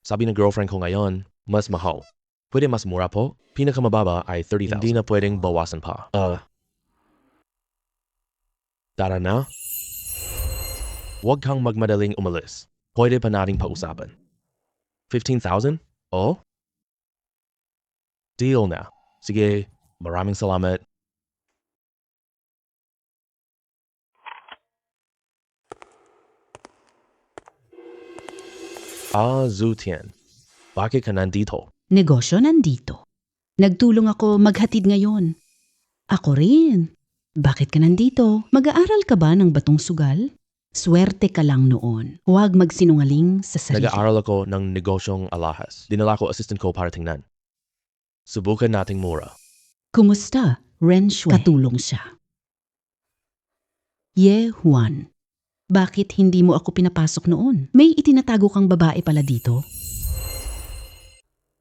Sabi ng girlfriend ko ngayon, mas mahal. Pwede mas mura po? Pinakamababa ay 30,000. Hindi na pwedeng bawasan pa. Tara na. Huwag kang magmadaling umalis. Pwede pa nating pausapan. 15,000? Oh? Deal na. Sige, maraming salamat. Zutian. Bakit ka nandito? Negosyo nandito. Nagtulong ako maghatid ngayon. Ako rin. Bakit ka nandito? Mag-aaral ka ba ng batong sugal? Swerte ka lang noon. Huwag magsinungaling sa sarili. Nag-aaral ako ng negosyong alahas. Dinala ko assistant ko para tingnan. Subukan nating mura. Kumusta? Renshue. Katulong siya. Ye Juan. Bakit hindi mo ako pinapasok noon? May itinatago kang babae pala dito?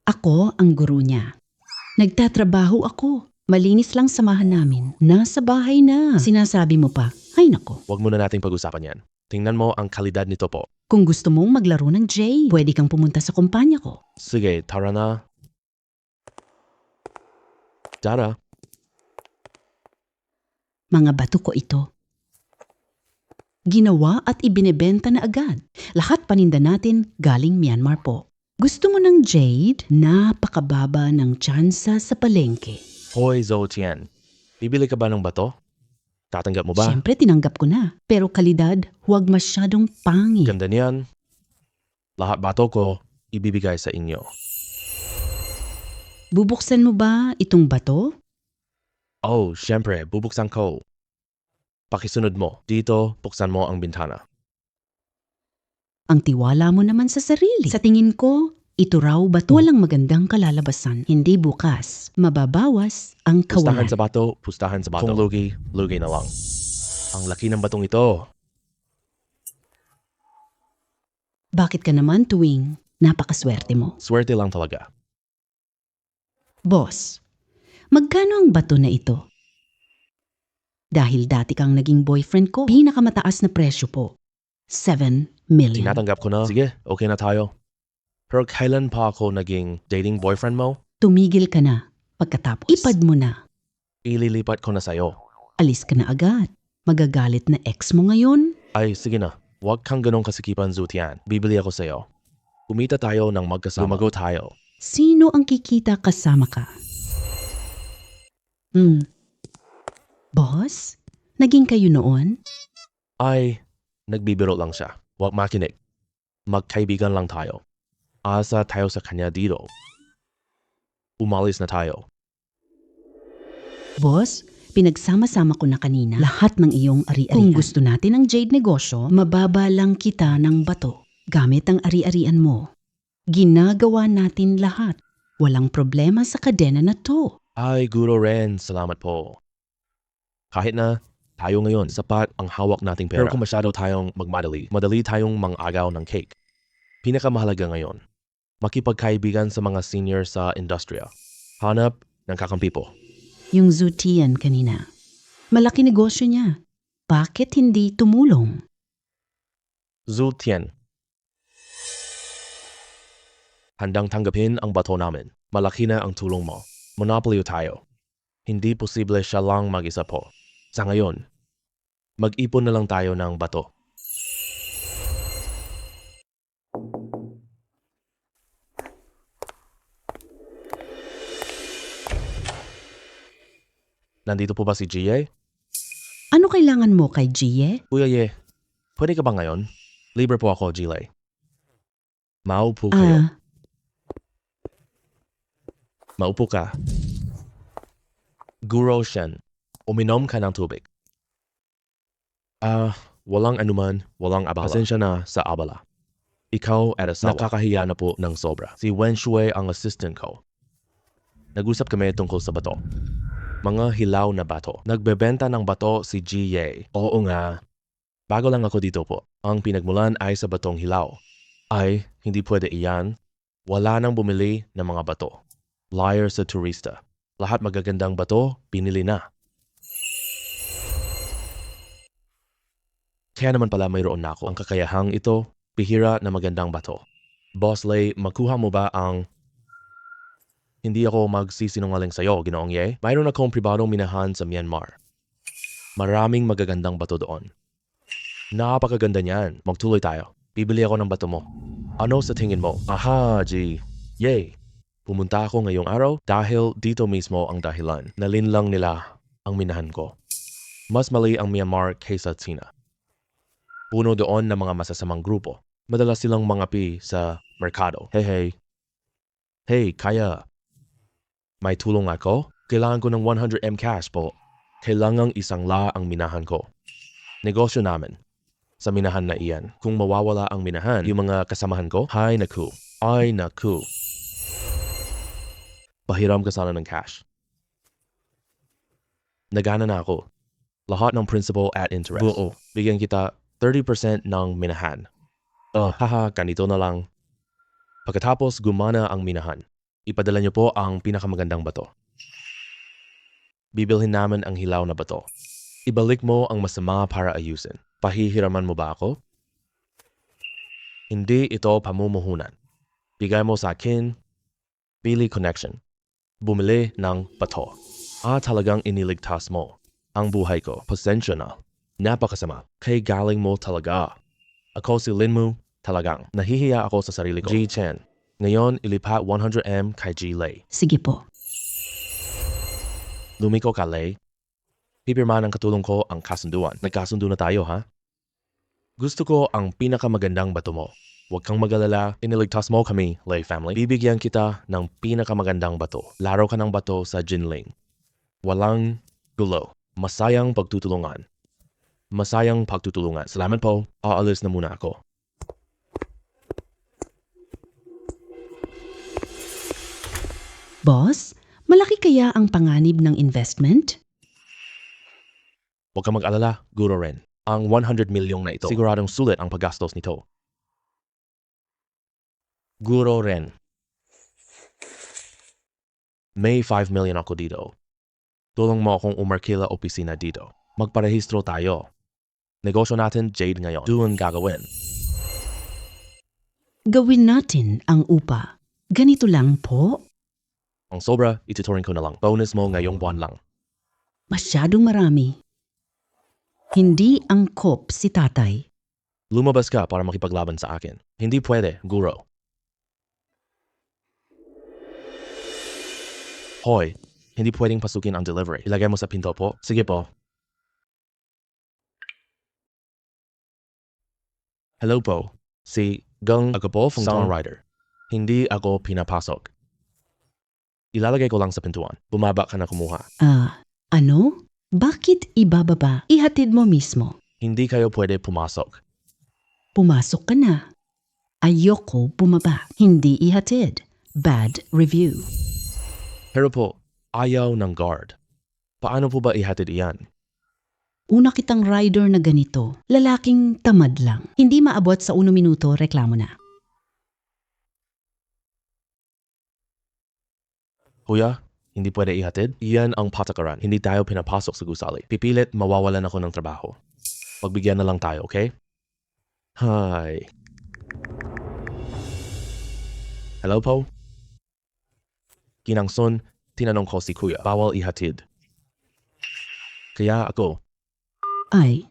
Ako ang guru niya. Nagtatrabaho ako. Malinis lang samahan namin. Nasa bahay na. Sinasabi mo pa. Ay nako. Huwag muna nating pag-usapan yan. Tingnan mo ang kalidad nito po. Kung gusto mong maglaro ng Jay, pwede kang pumunta sa kumpanya ko. Sige, tara na. Tara. Mga bato ko ito. Ginawa at ibinebenta na agad. Lahat paninda natin galing Myanmar po. Gusto mo ng jade? Napakababa ng tsansa sa palengke. Hoy, Zotian. Bibili ka ba ng bato? Tatanggap mo ba? Siyempre tinanggap ko na. Pero kalidad, huwag masyadong pangit. Ganda niyan. Lahat bato ko, ibibigay sa inyo. Bubuksan mo ba itong bato? Oh, syempre, bubuksan ko. Pakisunod mo. Dito, buksan mo ang bintana. Ang tiwala mo naman sa sarili. Sa tingin ko, ito raw bato. Walang magandang kalalabasan. Hindi bukas. Mababawas ang Pustahan kawalan. sa bato, pustahan sa bato. Kung lugi, lugi na lang. Ang laki ng batong ito. Bakit ka naman tuwing napakaswerte mo? Swerte lang talaga. Boss, magkano ang bato na ito? Dahil dati kang naging boyfriend ko, pinakamataas na presyo po. 7 million. Tinatanggap ko na. Sige, okay na tayo. Pero kailan pa ako naging dating boyfriend mo? Tumigil ka na. Pagkatapos, ipad mo na. Ililipat ko na sa'yo. Alis ka na agad. Magagalit na ex mo ngayon? Ay, sige na. Huwag kang ganong kasikipan, Zutian. Bibili ako sa'yo. Kumita tayo ng magkasama. Lumago tayo. Sino ang kikita kasama ka? Boss, naging kayo noon? Ay, nagbibiro lang siya. Huwag makinig. Magkaibigan lang tayo. Asa tayo sa kanya dito. Umalis na tayo. Boss, pinagsama-sama ko na kanina lahat ng iyong ari-arian. Kung gusto natin ang jade negosyo, mababa lang kita ng bato. Gamit ang ari-arian mo. Ginagawa natin lahat. Walang problema sa kadena na to. Ay, Guro Ren, salamat po. Kahit na tayo ngayon, sapat ang hawak nating pera. Pero kung masyado tayong magmadali, madali tayong mang-agaw ng cake. Pinakamahalaga ngayon, makipagkaibigan sa mga senior sa industriya. Hanap ng kakampi po. Yung Zutian kanina. Malaki negosyo niya. Bakit hindi tumulong? Zultian. Handang tanggapin ang bato namin. Malaki na ang tulong mo. Monopoly tayo. Hindi posible siya lang mag-isa po. Sa ngayon, mag-ipon na lang tayo ng bato. Nandito po ba si Gia? Ano kailangan mo kay Gia? Kuya Ye, pwede ka ba ngayon? Libre po ako, Gilay. Maupo kayo. Maupo ka. Guro Shen, uminom ka ng tubig. Walang anuman, walang abala. Pasensya na sa abala. Ikaw at asawa. Nakakahiya na po ng sobra. Si Wen Shui ang assistant ko. Nag-usap kami tungkol sa bato. Mga hilaw na bato. Nagbebenta ng bato si Gia. Oo nga. Bago lang ako dito po. Ang pinagmulan ay sa batong hilaw. Ay, hindi pwede iyan. Wala nang bumili ng mga bato. Liar sa turista. Lahat magagandang bato, pinili na. Kaya naman pala mayroon na ako ang kakayahang ito, bihira na magandang bato. Boss Lay, makuha mo ba ang... Hindi ako magsisinungaling sa'yo, Ginoong Ye. Mayroon akong pribadong minahan sa Myanmar. Maraming magagandang bato doon. Napakaganda niyan. Magtuloy tayo. Bibili ako ng bato mo. Ano sa tingin mo? Aha, G. Yay! Pumunta ako ngayong araw dahil dito mismo ang dahilan. Nalinlang nila ang minahan ko. Mas mali ang Myanmar kaysa China. Puno doon ng mga masasamang grupo. Madalas silang mangapi sa merkado. Hey. Hey, kaya. May tulong ako? Kailangan ko ng 100M cash po. Kailangang isang la ang minahan ko. Negosyo namin. Sa minahan na iyan. Kung mawawala ang minahan, yung mga kasamahan ko, Ay naku. Pahiram ka sana ng cash. Nagana na ako. Lahat ng principal at interest. Buo. Bigyan kita 30% ng minahan. Haha, ganito na lang. Pagkatapos gumana ang minahan, ipadala niyo po ang pinakamagandang bato. Bibilhin namin ang hilaw na bato. Ibalik mo ang masama para ayusin. Pahihiraman mo ba ako? Hindi ito pamumuhunan. Bigay mo sa akin, Billy Connection. Bumili ng bato. Talagang iniligtas mo ang buhay ko. Pasensya na. Napakasama. Kay galing mo talaga. Ako si Linmu, talagang. Nahihiya ako sa sarili ko. G. Chen. Ngayon, ilipat 100M kay G. Lei. Sige po. Lumiko ka, Lei. Pipirmahan ng katulong ko ang kasunduan. Nagkasundo na tayo, ha? Gusto ko ang pinakamagandang bato mo. Huwag kang mag-alala, iniligtas mo kami, Lei family. Bibigyan kita ng pinakamagandang bato. Laro ka ng bato sa Jinling. Walang gulo. Masayang pagtutulungan. Salamat po. Aalis na muna ako. Boss, malaki kaya ang panganib ng investment? Huwag kang mag-alala, Guro Ren. Ang 100 milyong na ito, siguradong sulit ang paggastos nito. Guro Ren. May 5 million ako dito. Tulong mo akong umarkila opisina dito. Magparehistro tayo. Negosyo natin, Jade ngayon. Doon gagawin. Gawin natin ang upa. Ganito lang po. Ang sobra, ituturing ko na lang. Bonus mo ngayong buwan lang. Masyadong marami. Hindi angkop si tatay. Lumabas ka para makipaglaban sa akin. Hindi pwede, Guro. Hoy, hindi pwedeng pasukin ang delivery. Ilagay mo sa pinto po. Sige po. Hello po. Si Gang ako po, Song Rider. Hindi ako pinapasok. Ilalagay ko lang sa pintuan. Bumaba ka na kumuha. Ano? Bakit ibababa? Ihatid mo mismo. Hindi kayo pwede pumasok. Pumasok ka na. Ayoko bumaba. Hindi ihatid. Bad review. Pero po, ayaw ng guard. Paano po ba ihatid iyan? Una kitang rider na ganito. Lalaking tamad lang. Hindi maabot sa 1 minuto, reklamo na. Kuya, hindi pwede ihatid? Iyan ang patakaran. Hindi tayo pinapasok sa gusali. Pipilit, mawawalan ako ng trabaho. Pagbigyan na lang tayo, okay? Hi. Hello po? Kinangson, tinanong ko si Kuya. Bawal ihatid. Kaya ako Ay,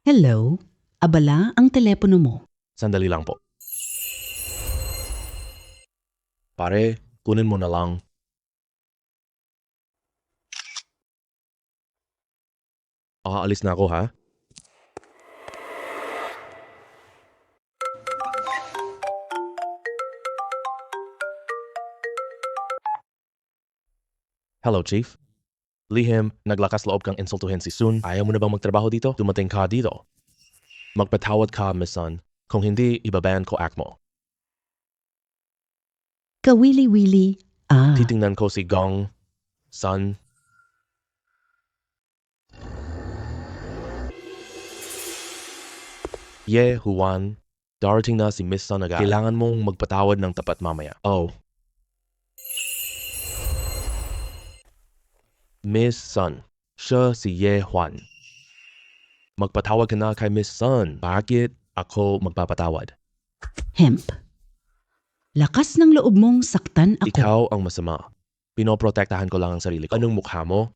hello? Abala ang telepono mo. sandali lang po. Pare, kunin mo na lang. Aalis na ako, ha? Hello, Chief. Lihim, naglakas loob kang insultuhin si Sun. Ayaw mo na bang magtrabaho dito? Dumating ka dito. Magpatawad ka, Miss Sun. Kung hindi, ibaban ko act mo. Kawili-wili. Titingnan ko si Gong, Sun. Ye, Juan, darating na si Miss Sun agad. Kailangan mong magpatawad ng tapat mamaya. Oh. Miss Sun, siya si Ye Juan. Magpatawad ka na kay Miss Sun. Bakit ako magpapatawad? Hemp. Lakas ng loob mong saktan ako. Ikaw ang masama. Pinoprotektahan ko lang ang sarili ko. Anong mukha mo?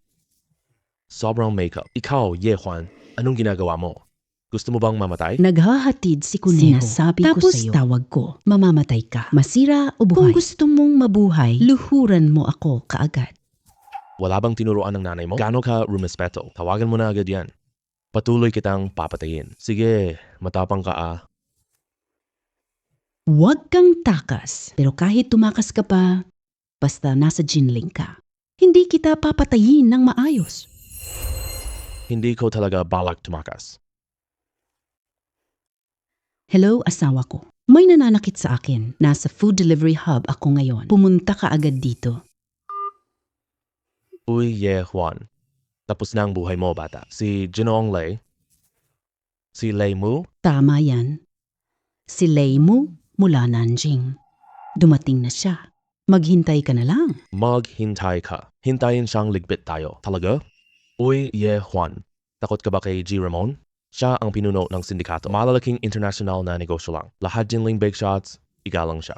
Sobrang makeup. Ikaw, Ye Juan, anong ginagawa mo? Gusto mo bang mamatay? Naghahatid si Kuneho. Sinasabi Tapos ko sa'yo, tawag ko, mamamatay ka. Masira o buhay. Kung gusto mong mabuhay, luhuran mo ako kaagad. Wala bang tinuruan ng nanay mo? Gaano ka rumespeto? Tawagan mo na agad yan. Patuloy kitang papatayin. Sige, matapang ka ah. Huwag kang takas. Pero kahit tumakas ka pa, basta nasa Jinling ka, hindi kita papatayin ng maayos. Hindi ko talaga balak tumakas. Hello, asawa ko. May nananakit sa akin. Nasa food delivery hub ako ngayon. Pumunta ka agad dito. Uy, Ye Juan. Tapos na ang buhay mo, bata. Si Jinoong Lei. Si Lei Mu. Tama yan. Si Lei Mu mula Nanjing. Dumating na siya. Maghintay ka na lang. Maghintay ka. Hintayin siyang ligpit tayo. Talaga? Uy, Ye Juan. Takot ka ba kay G. Ramon? Siya ang pinuno ng sindikato. Malalaking international na negosyo lang. Lahat Jinling bake shots, igalang siya.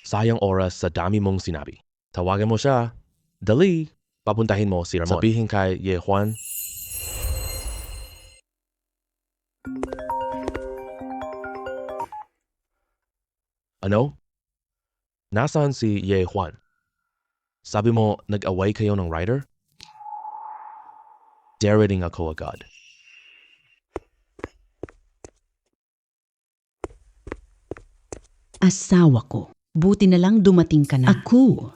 Sayang oras sa dami mong sinabi. Tawagan mo siya. Dali! Papuntahin mo si Ramon. Sabihin kay Ye Juan. Ano? Nasaan si Ye Juan? Sabi mo, nag-away kayo ng rider? Darating ako agad. Asawa ko. Buti na lang dumating ka na. Ako.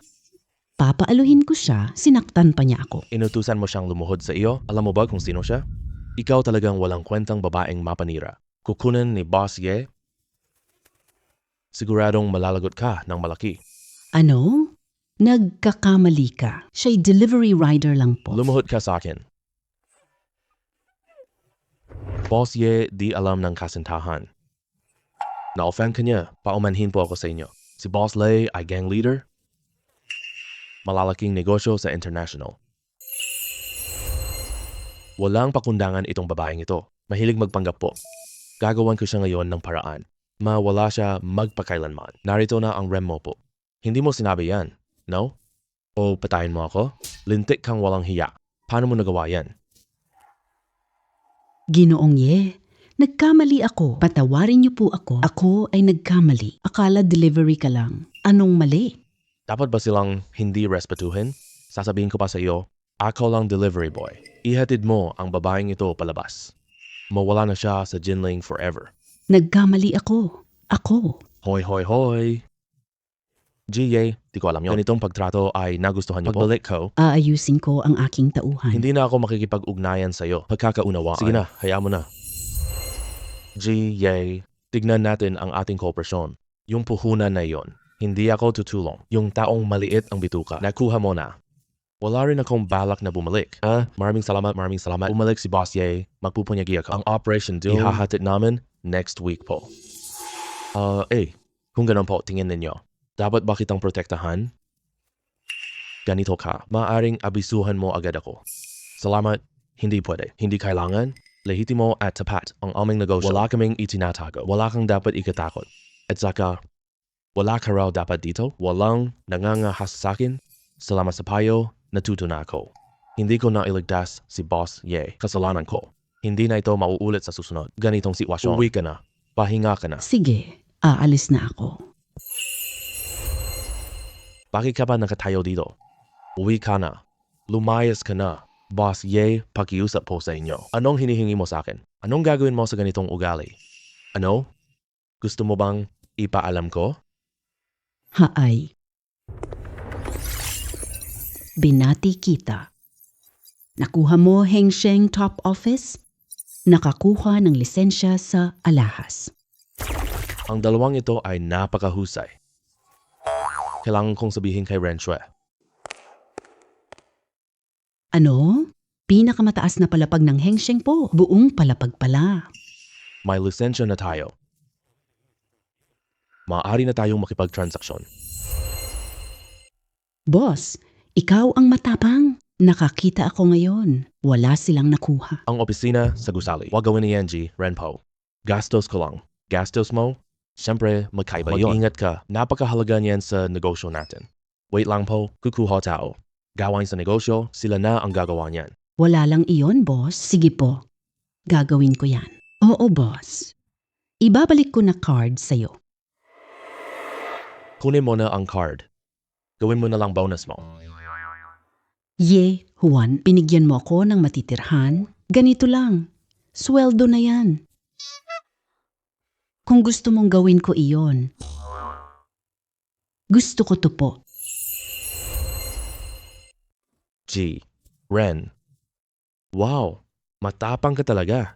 Papaaluhin ko siya, sinaktan pa niya ako. Inutusan mo siyang lumuhod sa iyo? Alam mo ba kung sino siya? Ikaw talagang walang kwentang babaeng mapanira. Kukunan ni Boss Ye? Siguradong malalagot ka ng malaki. Ano? Nagkakamali ka. Siya'y delivery rider lang po. Lumuhod ka sa akin. Boss Ye, di alam ng kasintahan. Na-offend ka niya, paumanhin po ako sa inyo. Si Boss Lei ay gang leader. Malalaking negosyo sa international. Walang pakundangan itong babaeng ito. Mahilig magpanggap po. Gagawan ko siya ngayon ng paraan. Mawala siya magpakailanman. Narito na ang rem mo po. Hindi mo sinabi yan, no? O patayin mo ako? Lintik kang walang hiya. Paano mo nagawa yan? Ginoong Ye, nagkamali ako. Patawarin niyo po ako. Ako ay nagkamali. Akala delivery ka lang. Anong mali? Dapat ba silang hindi respetuhin? Sasabihin ko pa sa iyo, ako lang delivery boy. Ihatid mo ang babaeng ito palabas. Mawala na siya sa Jinling forever. Nagkamali ako. Ako. Hoy, hoy, hoy. GA, di ko alam yun. Ganitong pagtrato ay nagustuhan niyo po. Pagbalik ko, Aayusin ko ang aking tauhan. hindi na ako makikipag-ugnayan sa iyo. Pagkakaunawaan. Sige na, hayaan mo na. GA, tignan natin ang ating kooperasyon. Yung puhunan na yon. Hindi ako tutulong. Yung taong maliit ang bituka. Nakuha mo na. Wala rin akong balak na bumalik. Maraming salamat. Bumalik si Boss Ye. Magpupunyagi ako. Ang operation doon, ihahatid namin next week po. Kung ganun po, tingin ninyo. Dapat ba kitang protektahan? Ganito ka. Maaring abisuhan mo agad ako. Salamat. Hindi pwede. Hindi kailangan. Lehitimo at tapat ang aming negosyo. Wala kaming itinatago. Wala kang dapat ikatakot. At saka, wala ka raw dapat dito. Walang nangangahas sa akin. Salamat sa payo, natuto na ako. Hindi ko na iligtas si Boss Ye. Kasalanan ko. Hindi na ito mauulit sa susunod. Ganitong sitwasyon. Uwi ka na. Pahinga ka na. Sige, aalis na ako. Bakit ka ba nakatayo dito? Uwi ka na. Lumayas ka na. Boss Ye, pakiusap po sa inyo. Anong hinihingi mo sa akin? Anong gagawin mo sa ganitong ugali? Ano? Gusto mo bang ipaalam ko? Haay. Binati kita. Nakuha mo Heng Sheng Top Office? Nakakuha ng lisensya sa alahas. Ang dalawang ito ay napakahusay. Kailangan kong sabihin kay Renshue. Ano? Pinakamataas na palapag ng Heng Sheng po. Buong palapag pala. May lisensya na tayo. Maaari na tayong makipagtransaksyon. Boss, ikaw ang matapang. Nakakita ako ngayon. Wala silang nakuha. Ang opisina sa gusali. Huwag gawin ni Yenji, Renpo. Gastos ko lang. Gastos mo? Siyempre, magkaiba yun. Mag-ingat ka. Napakahalaga niyan sa negosyo natin. Wait lang po, kukuha tao. Gawain sa negosyo, sila na ang gagawa niyan. Wala lang iyon, boss. Sige po. Gagawin ko yan. Oo, boss. Ibabalik ko na card sa'yo. Kunin mo na ang card. Gawin mo na lang bonus mo. Ye, Juan, binigyan mo ako ng matitirhan. Ganito lang. Sweldo na yan. Kung gusto mong gawin ko iyon, gusto ko to po. G. Ren. Wow, matapang ka talaga.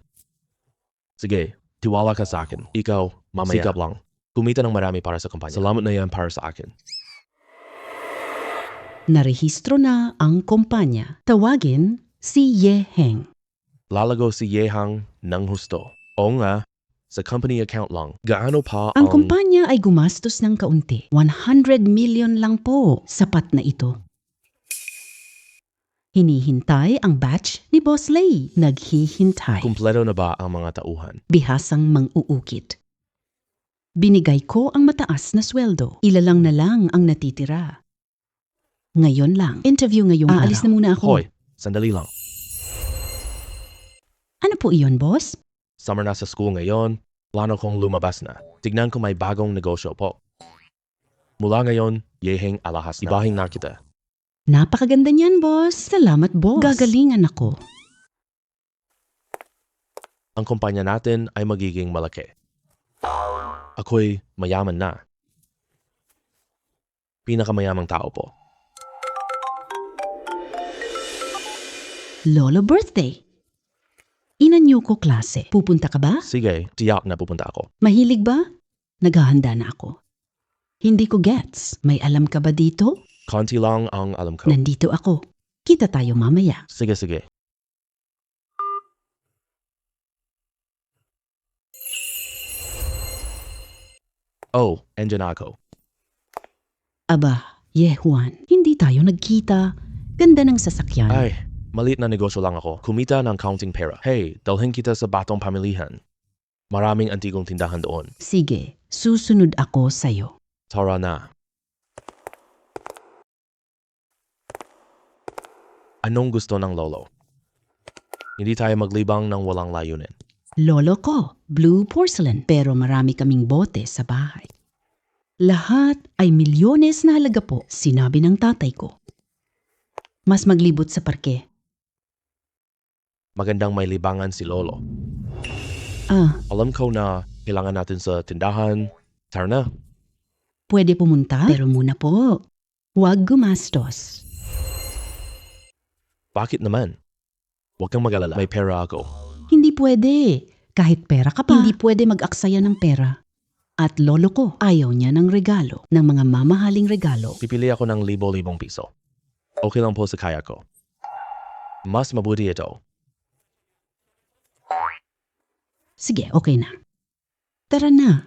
Sige, tiwala ka sa akin. Ikaw, mamaya. Sikap lang. Kumita ng marami para sa kumpanya. Salamat na yan para sa akin. Narehistro na ang kumpanya. Tawagin si Ye Heng. Lalago si Yehang ng husto. O nga, sa company account lang. Gaano pa Ang kumpanya ay gumastos ng kaunti. 100 million lang po. Sapat na ito. Hinihintay ang batch ni Boss Lei. Naghihintay. Kumpleto na ba ang mga tauhan? Bihasang mang-uukit. Binigay ko ang mataas na sweldo. Ilalang na lang ang natitira. Ngayon lang. Interview ngayong araw. Aalis na muna ako. Hoy, sandali lang. Ano po iyon, boss? Summer na sa school ngayon, plano kong lumabas na. Tignan ko may bagong negosyo po. Mula ngayon, Yeheng alahas na. Ibahin na kita. Napakaganda niyan, boss. Salamat, boss. Gagalingan ako. Ang kumpanya natin ay magiging malaki. Ako'y mayaman na. Pinakamayamang tao po. Lolo birthday. Inanyo ko klase. Pupunta ka ba? Sige, tiyak na pupunta ako. Mahilig ba? Naghahanda na ako. Hindi ko gets. May alam ka ba dito? Konti lang ang alam ko. Nandito ako. Kita tayo mamaya. Sige, sige. Oh, andyan na ako. Aba, Juan, hindi tayo nagkita. Ganda ng sasakyan. Ay, maliit na negosyo lang ako. Kumita ng counting pera. Hey, dalhin kita sa Batong Pamilihan. Maraming antigong tindahan doon. Sige, susunod ako sa'yo. Tara na. Anong gusto ng lolo? Hindi tayo maglibang ng walang layunin. Lolo ko, blue porcelain, pero marami kaming bote sa bahay. Lahat ay milyones na halaga po, sinabi ng tatay ko. Mas maglibot sa parke. Magandang may libangan si lolo. Ah, Alam ko na kailangan natin sa tindahan. Tara na. pwede pumunta? Pero muna po, huwag gumastos. Bakit naman? Huwag kang mag-alala. May pera ako. Hindi pwede. Kahit pera ka pa, hindi pwede mag-aksaya ng pera. At lolo ko, ayaw niya ng regalo, ng mga mamahaling regalo. Pipili ako ng 1,000 piso. Okay lang po sa kaya ko. Mas mabuti ito. Sige, okay na. Tara na.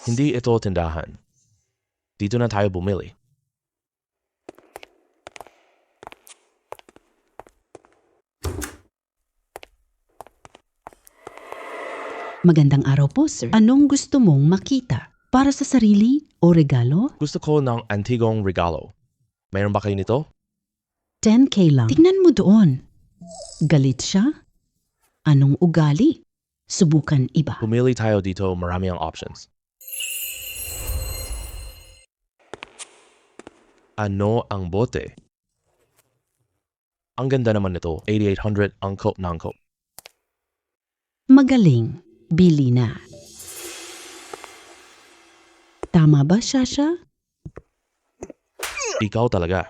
Hindi ito tindahan. Dito na tayo bumili. Magandang araw po, sir. Anong gusto mong makita? Para sa sarili o regalo? Gusto ko ng antigong regalo. Mayroon ba kayo nito? 10K lang. Tingnan mo doon. Galit siya? Anong ugali? Subukan iba. Pumili tayo dito, marami ang options. Ano ang bote? Ang ganda naman nito, 8,800 ang coat ng coat. Magaling. Bili na. Tama ba, Shasha? Ikaw talaga.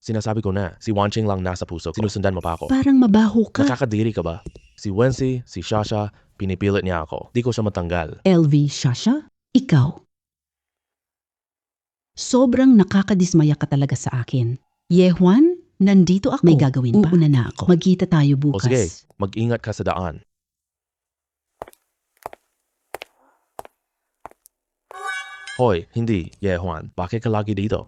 Sinasabi ko na, si Wanching lang nasa puso. Sinusundan mo pa ako. Parang mabaho ka. Nakakadiri ka ba? Si Wency, si Shasha, pinipilit niya ako. Di ko siya matanggal. LV Shasha? Ikaw. Sobrang nakakadismaya ka talaga sa akin. Juan, Nandito ako. May gagawin pa. Uuna na ako. Magkita tayo O bukas. sige, mag-ingat ka sa daan. Hoy, hindi, Ye Juan. Bakit ka lagi dito?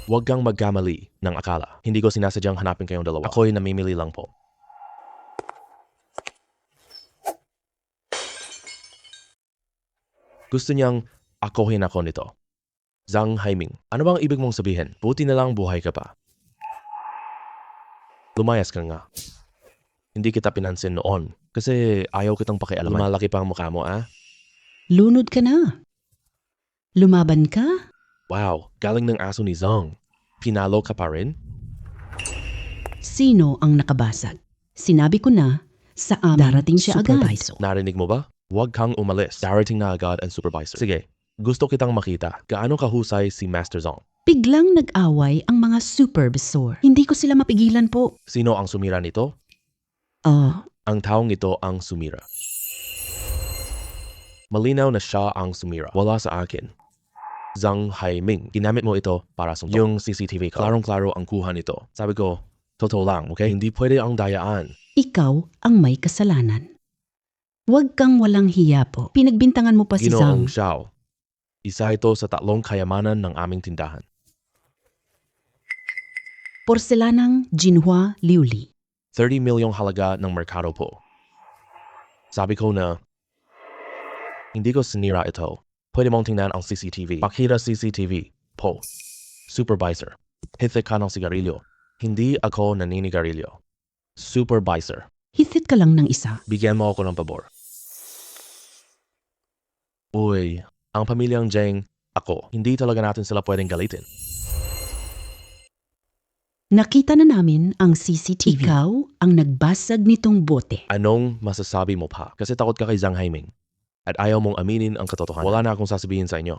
Huwag kang magkamali ng akala. Hindi ko sinasadyang hanapin kayong dalawa. Ako'y namimili lang po. Gusto niyang akohin ako nito. Zhang Haiming, ano bang ibig mong sabihin? Buti na lang buhay ka pa. Lumayas ka nga. Hindi kita pinansin noon kasi ayaw kitang pakialaman. Lumalaki pa ang mukha mo, ah? Lunod ka na. Lumaban ka? Wow, galing ng aso ni Zhang. Pinalo ka pa rin? Sino ang nakabasag? Sinabi ko na sa amin darating siya agad. Narinig mo ba? Huwag kang umalis. Darating na agad ang supervisor. Sige, gusto kitang makita. Gaano kahusay si Master Zhang? Biglang nag-away ang mga supervisor. Hindi ko sila mapigilan po. Sino ang sumira nito? Ang taong ito ang sumira. Malinaw na siya ang sumira. Wala sa akin. Zhang Haiming, ginamit mo ito para suntok. Yung CCTV ko. Klarong-klaro ang kuha nito. Sabi ko, totoo lang, okay? Hindi pwede ang dayaan. Ikaw ang may kasalanan. Huwag kang walang hiya po. Pinagbintangan mo pa si Ginoong Zhang. Xiao. Isa ito sa 3 kayamanan ng aming tindahan. Porselanang Jinhua Liuli. 30 milyong halaga ng merkado po. Sabi ko na, hindi ko sinira ito. Pwede mong tingnan ang CCTV. Pakita CCTV. Po. Supervisor. Hithit ka ng sigarilyo. Hindi ako naninigarilyo. Supervisor. Hithit ka lang ng isa. Bigyan mo ako ng pabor. Uy, ang pamilyang Zhang, ako. Hindi talaga natin sila pwedeng galitin. Nakita na namin ang CCTV. Ikaw ang nagbasag nitong bote. Anong masasabi mo pa? Kasi takot ka kay Zhang Haiming. At ayaw mong aminin ang katotohanan. Wala na akong sasabihin sa inyo.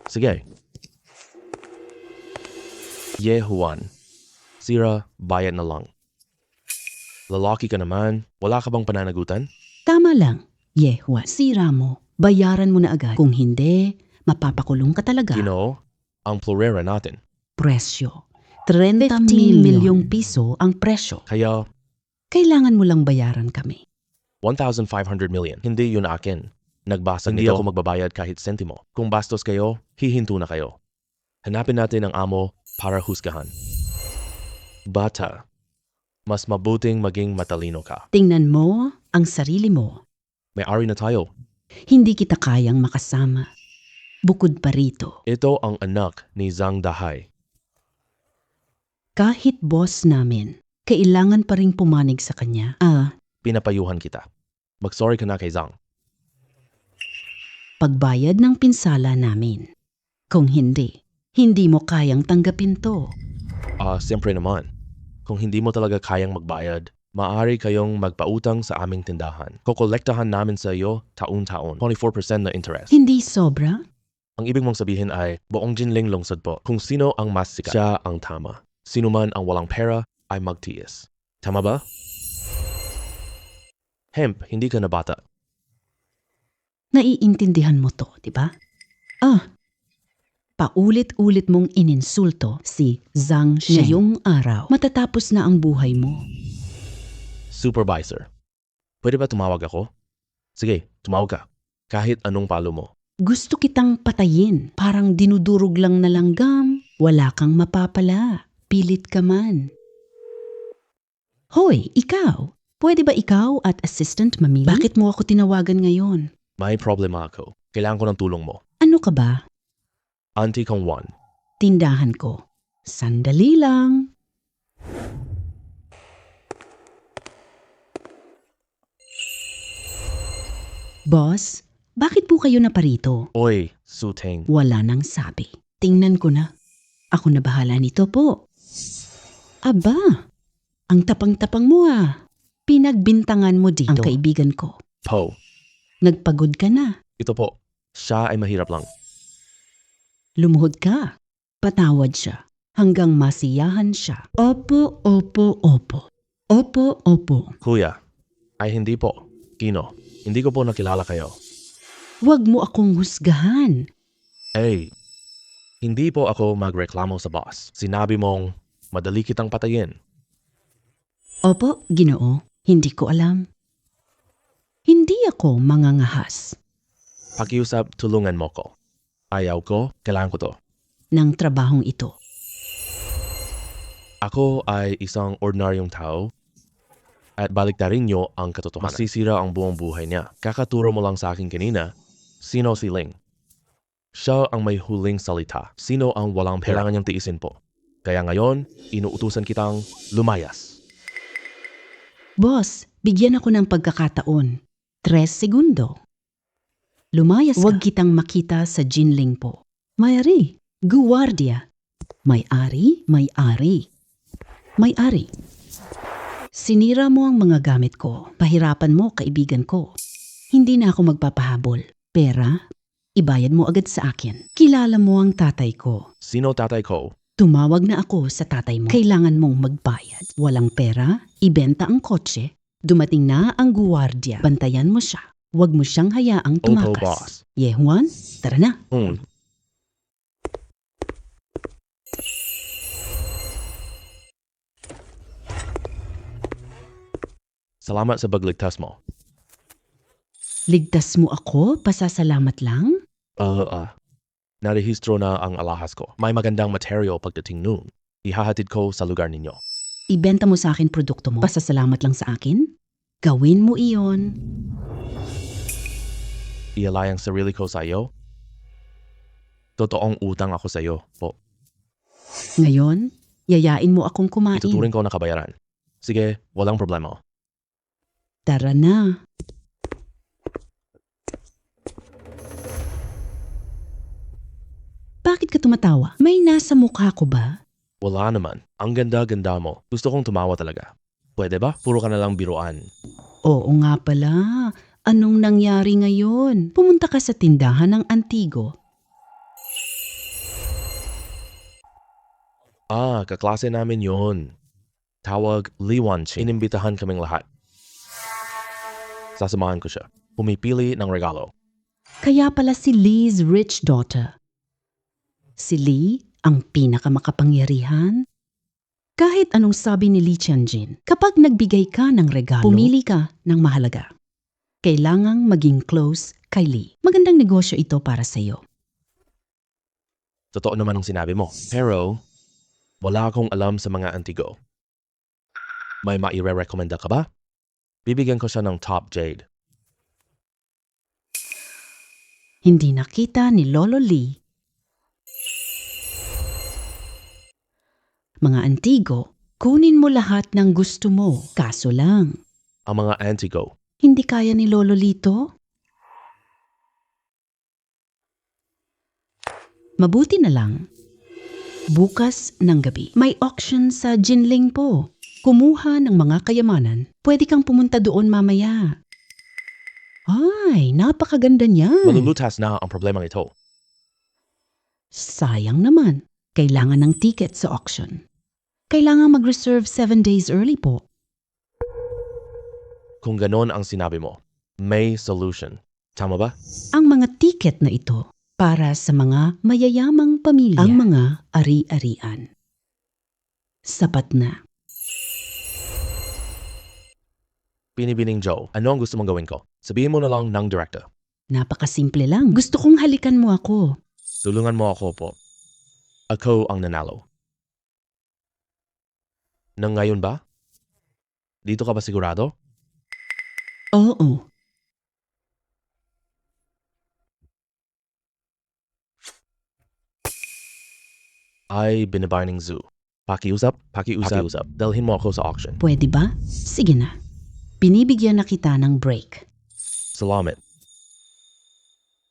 Sige. Ye Juan. Sira, bayad na lang. Lalaki ka naman. Wala ka bang pananagutan? Tama lang. Yehua, sira mo. Bayaran mo na agad. Kung hindi, mapapakulong ka talaga. Ginoo, ang plurera natin. Presyo. 30 milyong piso ang presyo. Kaya, Kailangan mo lang bayaran kami. 1,500 million. Hindi yun akin. Nagbasag Hindi nito. Ako magbabayad kahit sentimo. Kung bastos kayo, hihinto na kayo. Hanapin natin ang amo para husgahan. Bata, mas mabuting maging matalino ka. Tingnan mo ang sarili mo. May-ari na tayo. Hindi kita kayang makasama. Bukod pa rito, Ito ang anak ni Zhang Dahai. kahit boss namin, kailangan pa ring pumanig sa kanya. Pinapayuhan kita. Mag-sorry ka na kay Zhang. Pagbayad ng pinsala namin. Kung hindi, hindi mo kayang tanggapin to. Siyempre naman. Kung hindi mo talaga kayang magbayad, maaari kayong magpautang sa aming tindahan. Kokolektahan namin sa iyo taon-taon. 24% na interest. Hindi sobra? Ang ibig mong sabihin ay buong Jinling lungsod po. Kung sino ang mas sikat, siya ang tama. Sino man ang walang pera ay magtiis. Tama ba? Hemp, hindi ka na bata. Naiintindihan mo to, di ba? Paulit-ulit mong ininsulto si Zhang Sheng. Ngayong araw, matatapos na ang buhay mo. Supervisor. Pwede ba tumawag ako? Sige, tumawag ka. Kahit anong palo mo. Gusto kitang patayin. Parang dinudurog lang na langgam. Wala kang mapapala. Pilit ka man. Hoy, ikaw. Pwede ba ikaw at assistant mamili? Bakit mo ako tinawagan ngayon? May problema ako. Kailangan ko ng tulong mo. Ano ka ba? Auntie Kong Juan. Tindahan ko. Sandali lang. Boss, bakit po kayo naparito? Oy, Suteng. Wala nang sabi. Tingnan ko na. Ako na bahala nito po. Aba, ang tapang-tapang mo ah. Pinagbintangan mo dito ang kaibigan ko. Po. Nagpagod ka na. Ito po. Siya ay mahirap lang. Lumuhod ka. Patawad siya. Hanggang masiyahan siya. Opo, opo, opo. Opo, opo. Kuya, ay hindi po. Kino, hindi ko po nakilala kayo. Huwag mo akong husgahan. Hey, Hindi po ako magreklamo sa boss. Sinabi mong madali kitang patayin. Opo, Ginoo, hindi ko alam. Hindi ako mangangahas Pakiusap, tulungan mo ko. Ayaw ko, kailangan ko to. ng trabahong ito. Ako ay isang ordinaryong tao at baliktarin niyo ang katotohanan. Masisira ang buong buhay niya. Kakaturo mo lang sa akin kanina, sino si Ling? Siya ang may huling salita. Sino ang walang pera? Kailangan niyang tiisin po. Kaya ngayon, inuutusan kitang lumayas. Boss, bigyan ako ng pagkakataon. 3 segundo. Lumayas ka. Huwag kitang makita sa Jinling po. May-ari, guwardiya. May-ari, may-ari. May-ari. Sinira mo ang mga gamit ko. Pahirapan mo, kaibigan ko. Hindi na ako magpapahabol. Pera, ibayad mo agad sa akin. Kilala mo ang tatay ko. Sino tatay ko? Tumawag na ako sa tatay mo. Kailangan mong magbayad. Walang pera, ibenta ang kotse. Dumating na ang guwardiya. Bantayan mo siya. Huwag mo siyang hayaang Opo, tumakas. boss. Yehuan, tara na. Salamat sa pagligtas mo. Ligtas mo ako, pasasalamat lang? Narehistro na ang alahas ko. May magandang material pagdating noon. Ihahatid ko sa lugar ninyo. Ibenta mo sa akin produkto mo. Pasasalamat lang sa akin? Gawin mo iyon. Ialay ang sarili ko sa iyo. Totoong utang ako sa iyo po. Ngayon, yayain mo akong kumain. Ituturing ko na kabayaran. Sige, walang problema. Tara na. Bakit ka tumatawa? May nasa mukha ko ba? Wala naman. Ang ganda-ganda mo. Gusto kong tumawa talaga. Pwede ba? Puro ka na lang biruan. Oo nga pala. Anong nangyari ngayon? Pumunta ka sa tindahan ng Antigo. Kaklase namin yon. Tawag Li Wanqing. Inimbitahan kaming lahat. Sasamahan ko siya. Pumipili ng regalo. Kaya pala si Lee's rich daughter. Si Lee ang pinakamakapangyarihan. Kahit anong sabi ni Li Tianjin, kapag nagbigay ka ng regalo, pumili ka ng mahalaga. Kailangang maging close kay Lee. Magandang negosyo ito para sa iyo. Totoo naman ang sinabi mo. Pero, wala akong alam sa mga Antigo. May maire-recommenda ka ba? Bibigyan ko siya ng top jade. Hindi nakita ni Lolo Lee. Mga Antigo, kunin mo lahat ng gusto mo. Kaso lang, Ang mga Antigo. hindi kaya ni Lolo Lito? Mabuti na lang. Bukas ng gabi, may auction sa Jinling po. Kumuha ng mga kayamanan. Pwede kang pumunta doon mamaya. Ay, napakaganda niyan. Malulutas na ang problemang ito. Sayang naman. Kailangan ng ticket sa auction. Kailangan mag-reserve 7 days early po. Kung ganon ang sinabi mo, may solution. Tama ba? Ang mga ticket na ito para sa mga mayayamang pamilya. Ang mga ari-arian. Sapat na. Binibining Joe, ano ang gusto mong gawin ko? Sabihin mo na lang ng director. Napakasimple lang. Gusto kong halikan mo ako. Tulungan mo ako po. Ako ang nanalo. Nang ngayon ba? Dito ka ba sigurado? Oo. Ay, binabarning zoo. Pakiusap. Dalhin mo ako sa auction. Pwede ba? Sige na. Binibigyan na kita ng break. Salamat.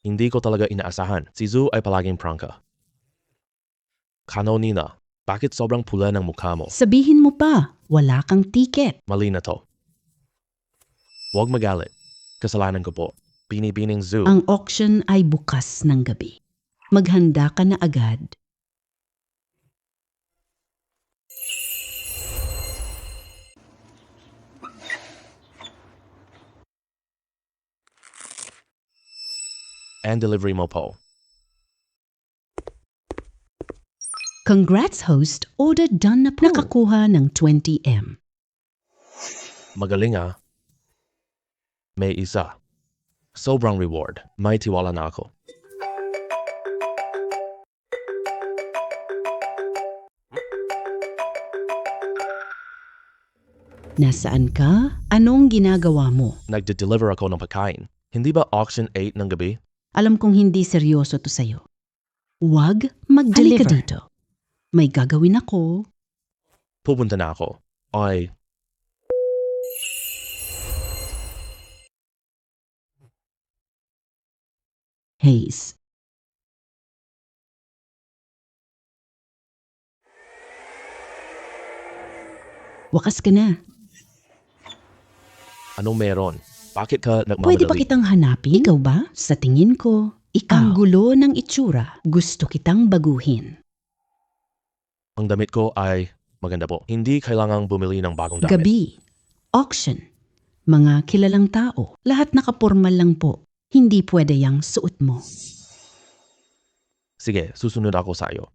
Hindi ko talaga inaasahan. Si Zoo ay palaging prangka. Kanonina, bakit sobrang pula ng mukha mo? Sabihin mo pa, wala kang ticket. Mali na to. Huwag magalit. Kasalanan ko po. Binibining Zoo. Ang auction ay bukas ng gabi. Maghanda ka na agad. And delivery mo po. Congrats host, order done na po. Nakakuha ng 20M. Magaling ah. May isa. Sobrang reward. May tiwala na ako. Nasaan ka? Anong ginagawa mo? Nagde-deliver ako ng pagkain. Hindi ba auction 8 ng gabi? Alam kong hindi seryoso to sa'yo. Huwag mag-deliver. Halika dito. May gagawin ako. Pupunta na ako. Ay, Hayes. Wakas ka na. anong meron? Bakit ka nagmamadali? Pwede ba kitang hanapin? Ikaw ba? Sa tingin ko, ikaw. Ang gulo ng itsura. Gusto kitang baguhin. Ang damit ko ay maganda po. Hindi kailangang bumili ng bagong damit. Gabi. Auction. Mga kilalang tao. Lahat nakapormal lang po. Hindi pwede yang suot mo. Sige, susunod ako sa iyo.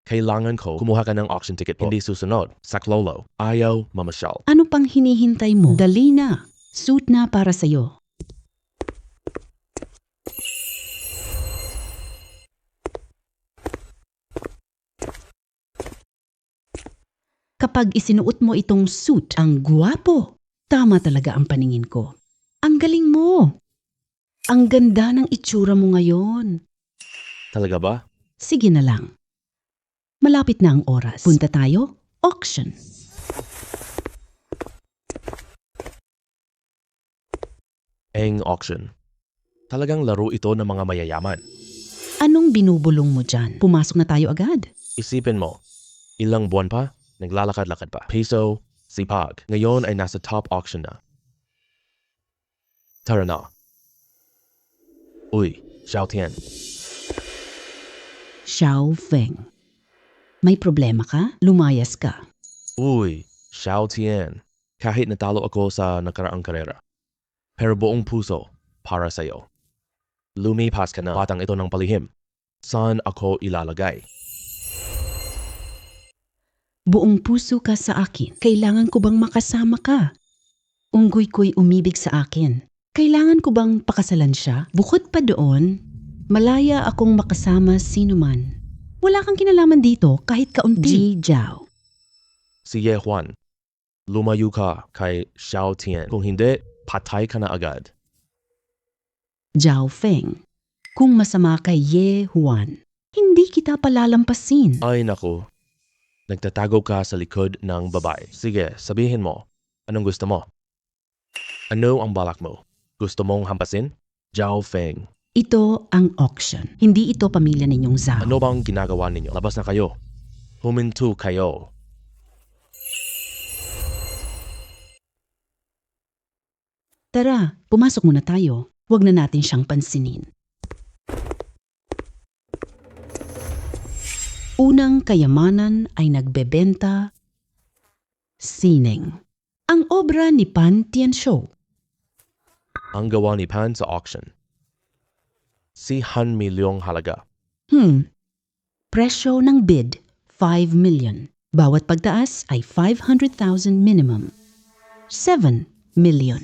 Kailangan ko kumuha ka ng auction ticket po. Hindi susunod. Saklolo. Ayaw mamasyal. Ano pang hinihintay mo? Dali na. Suit na para sa'yo. Kapag isinuot mo itong suit, ang gwapo. Tama talaga ang paningin ko. Ang galing mo. Ang ganda ng itsura mo ngayon. Talaga ba? Sige na lang. Malapit na ang oras. Punta tayo, auction. Ang auction. Talagang laro ito ng mga mayayaman. Anong binubulong mo dyan? Pumasok na tayo agad. Isipin mo, ilang buwan pa, naglalakad-lakad pa. Peso, sipag. Ngayon ay nasa top auction na. Tara na. Uy, Xiao Tian. Xiao Feng. May problema ka? Lumayas ka. Uy, Xiao Tian. Kahit natalo ako sa nakaraang karera. Pero buong puso para sa'yo. Lumipas ka na. Batang ito ng palihim. Saan ako ilalagay? Buong puso ka sa akin. Kailangan ko bang makasama ka? Unggoy ko'y umibig sa akin. Kailangan ko bang pakasalan siya? Bukod pa doon, malaya akong makasama sino man. Wala kang kinalaman dito kahit kaunti. Ji Jiao. Si Ye Juan. Lumayo ka kay Xiao Tian. Kung hindi, patay ka na agad. Jiao Feng. Kung masama kay Ye Juan, hindi kita palalampasin. Ay naku. Nagtatago ka sa likod ng babae. Sige, sabihin mo. Anong gusto mo? Ano ang balak mo? Gusto mong hampasin? Jiao Feng. Ito ang auction. Hindi ito pamilya ninyong Zhao. Ano bang ginagawa ninyo? Labas na kayo. Huminto kayo. Tara, pumasok muna tayo. Huwag na natin siyang pansinin. Unang kayamanan ay nagbebenta sining. Ang obra ni Pan Tianshou. Ang gawa ni Pan sa auction. Si Han milyong halaga. Presyo ng bid, 5 million. Bawat pagtaas ay 500,000 minimum. 7 million.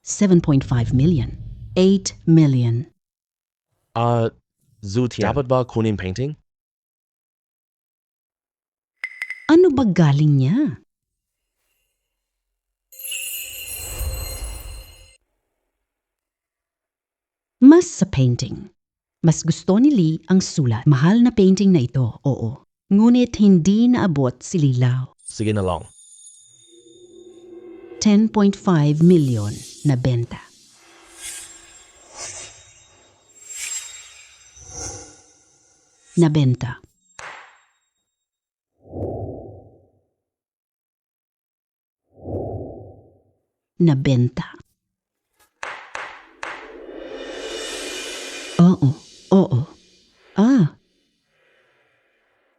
7.5 million. 8 million. Zhu Tian. Dapat ba kunin painting? Ano ba galing niya? Mas sa painting. Mas gusto ni Lee ang sulat. Mahal na painting na ito, oo. Ngunit hindi naabot si Lee Lau. Sige na lang. 10.5 million na benta. Nabenta. Nabenta. Oo.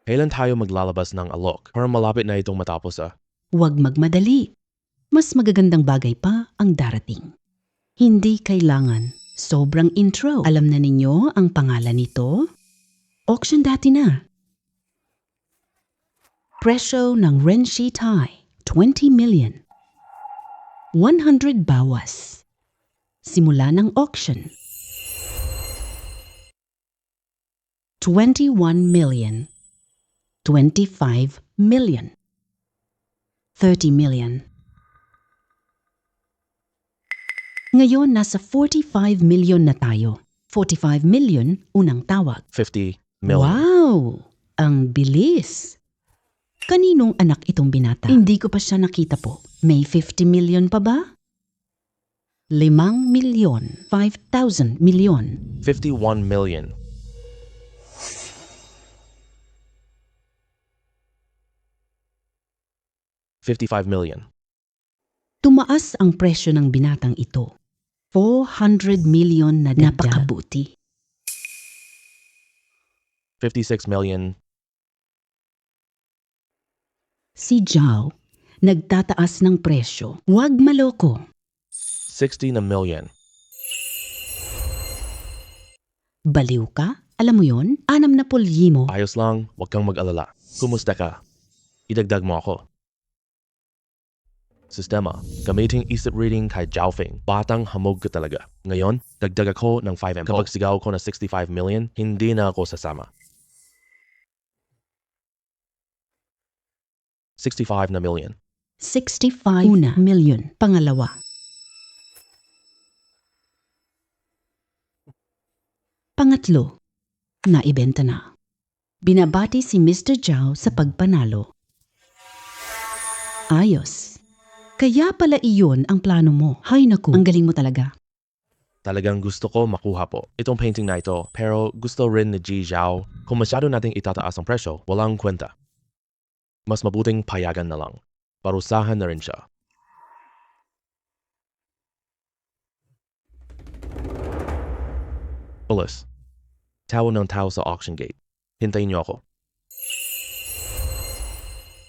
Kailan tayo maglalabas ng alok? Parang malapit na itong matapos Huwag magmadali. Mas magagandang bagay pa ang darating. Hindi kailangan. Sobrang intro. Alam na ninyo ang pangalan nito? Auction dati na. Presyo ng Renshi Thai, 20 million. 100 bawas. Simula ng auction. 21 million. 25 million. 30 million. Ngayon, nasa 45 million na tayo. 45 million, unang tawag. 50 million. Wow! Ang bilis! Kaninong anak itong binata? Hindi ko pa siya nakita po. May 50 million pa ba? 5 milyon. 5,000 milyon. 51 million. $55 million. Tumaas ang presyo ng binatang ito. 400 million na dagdag. Napakabuti. 56 million. Si Zhao, nagtataas ng presyo. Huwag maloko. 60 na million. Baliw ka? Alam mo yon? 6 na mo. Ayos lang, wag kang mag-alala. Kumusta ka? Idagdag mo ako. Sistema, gamiting isip reading kay Zhaofeng. Batang hamog ka talaga. Ngayon, dagdag ako ng 5M. Kapag sigaw ko na 65 million, hindi na ako sasama. 65 na million. 65 una million. Pangalawa. Pangatlo, naibenta na. Binabati si Mr. Zhao sa pagpanalo. Ayos. Kaya pala iyon ang plano mo. Hay naku, ang galing mo talaga. Talagang gusto ko makuha po itong painting na ito, pero gusto rin ni Ji Zhao. Kung masyado nating itataas ang presyo, walang kwenta. Mas mabuting payagan na lang. Parusahan na rin siya. Police. Tao ng tao sa auction gate. Hintayin niyo ako.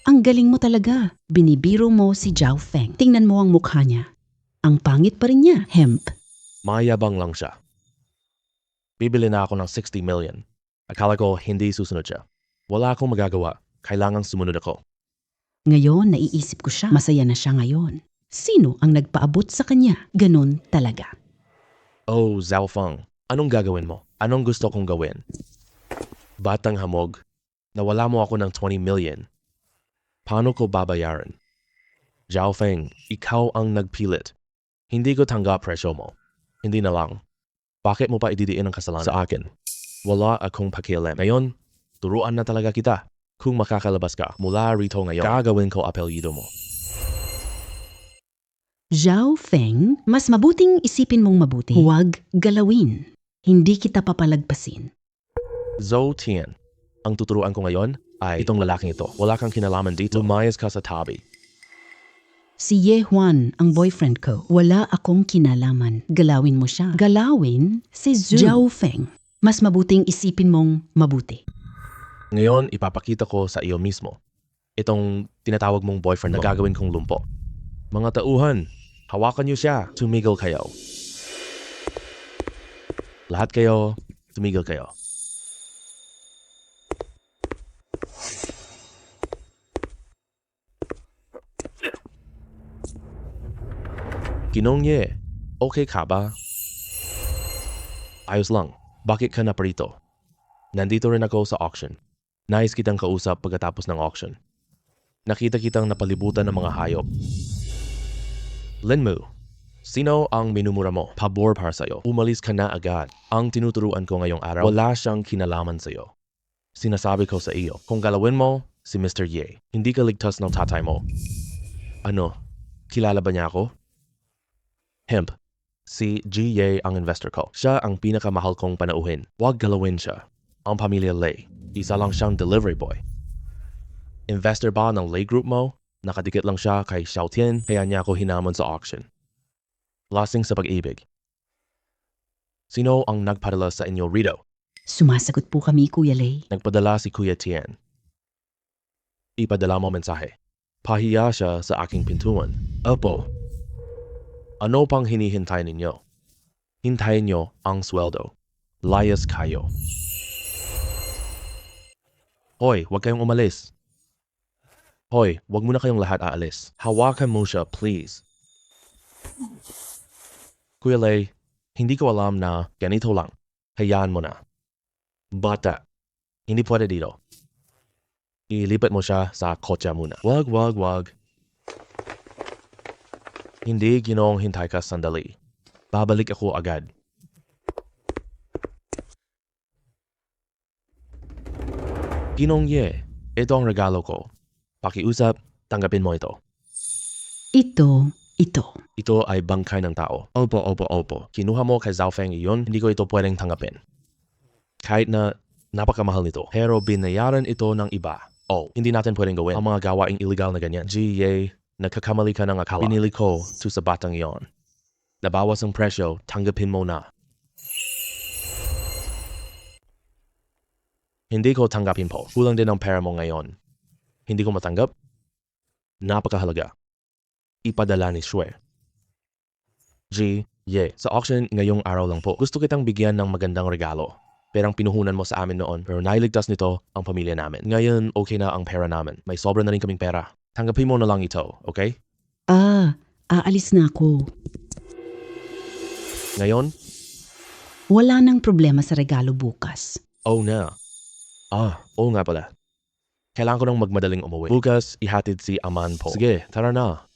Ang galing mo talaga. Binibiro mo si Zhao Feng. Tingnan mo ang mukha niya. Ang pangit pa rin niya, hemp. Mayabang lang siya. Bibili na ako ng 60 million. Akala ko hindi susunod siya. Wala akong magagawa. Kailangang sumunod ako. Ngayon, naiisip ko siya. Masaya na siya ngayon. Sino ang nagpaabot sa kanya? Ganon talaga. Oh, Zhao Feng. Anong gagawin mo? Anong gusto kong gawin? Batang hamog. Nawala mo ako ng 20 million. Paano ko babayaran? Zhao Feng, ikaw ang nagpilit. Hindi ko tanggap presyo mo. Hindi na lang. Bakit mo pa ididiin ang kasalanan sa akin? Wala akong pakialam. Ngayon, turuan na talaga kita. Kung makakalabas ka mula rito ngayon, gagawin ko apelyido mo. Zhao Feng, mas mabuting isipin mong mabuti. Huwag galawin. Hindi kita papalagpasin. Zhou Tian, ang tuturuan ko ngayon ay itong lalaking ito. Wala kang kinalaman dito. Lumayas ka sa tabi. Si Ye Huan, ang boyfriend ko. Wala akong kinalaman. Galawin mo siya. Galawin si Zhao Feng. Mas mabuting isipin mong mabuti. Ngayon, ipapakita ko sa iyo mismo. Itong tinatawag mong boyfriend na gagawin kong lumpo. Mga tauhan, hawakan niyo siya. Tumigil kayo. Lahat kayo, tumigil kayo. Ginongye, okay ka ba? Ayos lang. Bakit ka na parito? Nandito rin ako sa auction. Nais kitang kausap pagkatapos ng auction. Nakita kitang napalibutan ng mga hayop. Linmu, sino ang minumura mo? Pabor para sa'yo. Umalis ka na agad. Ang tinuturuan ko ngayong araw, wala siyang kinalaman sa'yo. Sinasabi ko sa iyo, kung galawin mo si Mr. Ye, hindi ka ligtas ng tatay mo. Ano? Kilala ba niya ako? Hemp. Si Ji Ye ang investor ko. Siya ang pinakamahal kong panauhin. Huwag galawin siya. Ang pamilya Lei, isa lang siyang delivery boy. Investor ba ng Lei Group mo? Nakadikit lang siya kay Xiao Tian, kaya niya ako hinamon sa auction. Lasing sa pag-ibig. Sino ang nagpadala sa inyo rito? Sumasagot po kami, Kuya Lei. Nagpadala si Kuya Tian. Ipadala mo mensahe. Pahiya siya sa aking pintuan. Opo. Ano pang hinihintay ninyo? Hintayin nyo ang sweldo. Layas kayo. Hoy, huwag kayong umalis. Hoy, wag mo na kayong lahat aalis. Hawakan mo siya, please. Kuya Lay, hindi ko alam na ganito lang. Hayaan mo na. Bata, hindi pwede dito. Ilipat mo siya sa kotse muna. Wag. Hindi ginong hintay ka sandali. Babalik ako agad. Ginong Ye, ito ang regalo ko. Pakiusap, tanggapin mo ito. Ito. Ito ay bangkay ng tao. Opo. Kinuha mo kay Zhao Feng iyon, hindi ko ito pwedeng tanggapin. Kahit na napakamahal nito. Pero binayaran ito ng iba. Oh, hindi natin pwedeng gawin ang mga gawaing illegal na ganyan. Ye, nagkakamali ka ng akala. Pinili ko to sa batang iyon. Nabawas ang presyo, tanggapin mo na. Hindi ko tanggapin po. Kulang din ang pera mo ngayon. Hindi ko matanggap. Napakahalaga. Ipadala ni Shui. Sa auction ngayong araw lang po. Gusto kitang bigyan ng magandang regalo. Perang pinuhunan mo sa amin noon, pero nailigtas nito ang pamilya namin. Ngayon, okay na ang pera namin. May sobra na rin kaming pera. Tanggapin mo na lang ito, okay? Aalis na ako. Ngayon? Wala nang problema sa regalo bukas. Oo nga pala. Kailangan ko nang magmadaling umuwi. Bukas, ihatid si Aman po. Sige, tara na.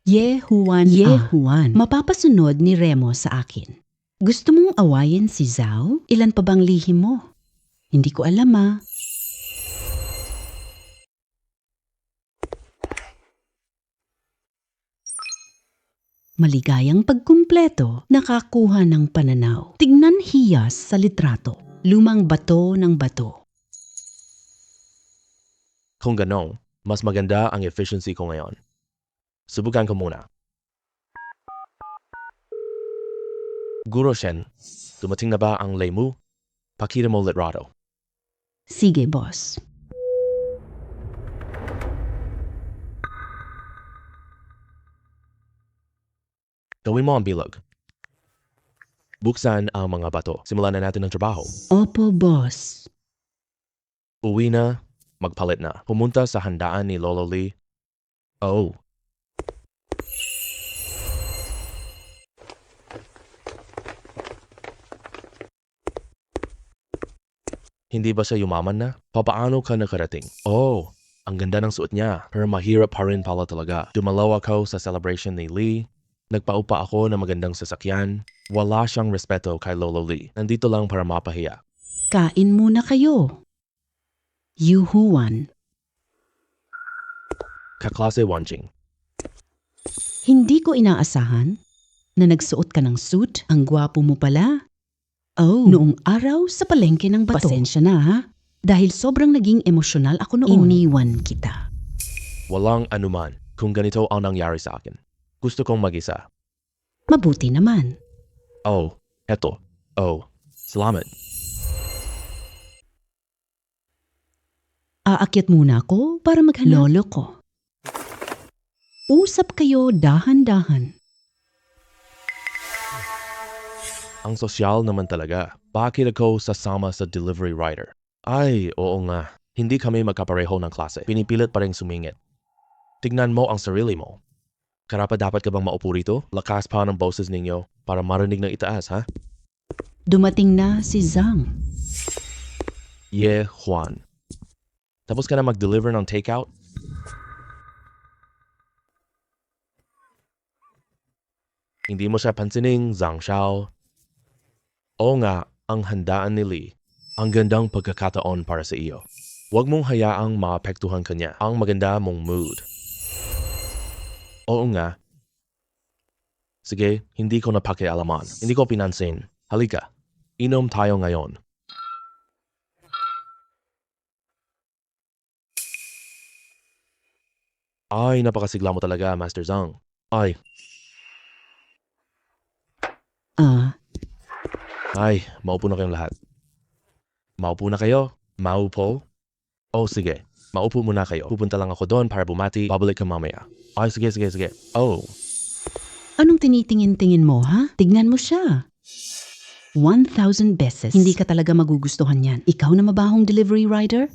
Ye Huan. Mapapasunod ni Remo sa akin. Gusto mong awayin si Zhao? Ilan pa bang lihim mo? Hindi ko alam Maligayang pagkumpleto, nakakuha ng pananaw. Tignan hiyas sa litrato. Lumang bato ng bato. Kung ganong, mas maganda ang efficiency ko ngayon. Subukan ko muna. Guro Shen, dumating na ba ang lay mo? Pakita mo litrato. Sige, boss. Gawin mo ang bilog. Buksan ang mga bato. Simulan na natin ang trabaho. Opo, boss. Uwi na, magpalit na. Pumunta sa handaan ni Lolo Lee. Oh. Hindi ba siya yumaman na? Papaano ka nakarating? Oh, ang ganda ng suot niya. Pero mahirap pa rin pala talaga. Dumalaw ako sa celebration ni Lee. Nagpaupa ako ng magandang sasakyan. Wala siyang respeto kay Lolo Lee. Nandito lang para mapahiya. Kain muna kayo. Yu Huan. Kaklase Wanjing. Hindi ko inaasahan na nagsuot ka ng suit. Ang gwapo mo pala. Oh, noong araw sa palengke ng bato. Pasensya na ha. Dahil sobrang naging emosyonal ako noon. Iniwan kita. Walang anuman kung ganito ang nangyari sa akin. Gusto kong mag-isa. Mabuti naman. Oh, eto. Oh, salamat. Aakyat muna ako para maghanap. Lolo ko. Usap kayo dahan-dahan. Ang sosyal naman talaga. Bakit ako sasama sa delivery rider? Ay, oo nga. Hindi kami magkapareho ng klase. Pinipilit pa rin sumingit. Tignan mo ang sarili mo. Karapat-dapat ka bang maupo rito? Lakas pa ng boses ninyo para marinig ng itaas, ha? Dumating na si Zhang. Ye Huan. Tapos ka na mag-deliver ng takeout? Hindi mo siya pansinin, Zhang Xiao. Oo nga, ang handaan ni Lee. Ang gandang pagkakataon para sa iyo. Huwag mong hayaang maapektuhan ka niya ang maganda mong mood. Oo nga. Sige, hindi ko napakialaman. Hindi ko pinansin. Halika, inom tayo ngayon. Ay, napakasigla mo talaga, Master Zhang. Ay, maupo na kayong lahat. Maupo na kayo? Maupo? Oh, sige. Maupo muna kayo. Pupunta lang ako doon para bumati. Babalik ka mamaya. Ay, sige. Oh. Anong tinitingin-tingin mo, ha? Tignan mo siya. 1,000 beses. Hindi ka talaga magugustuhan yan. Ikaw na mabahong delivery rider?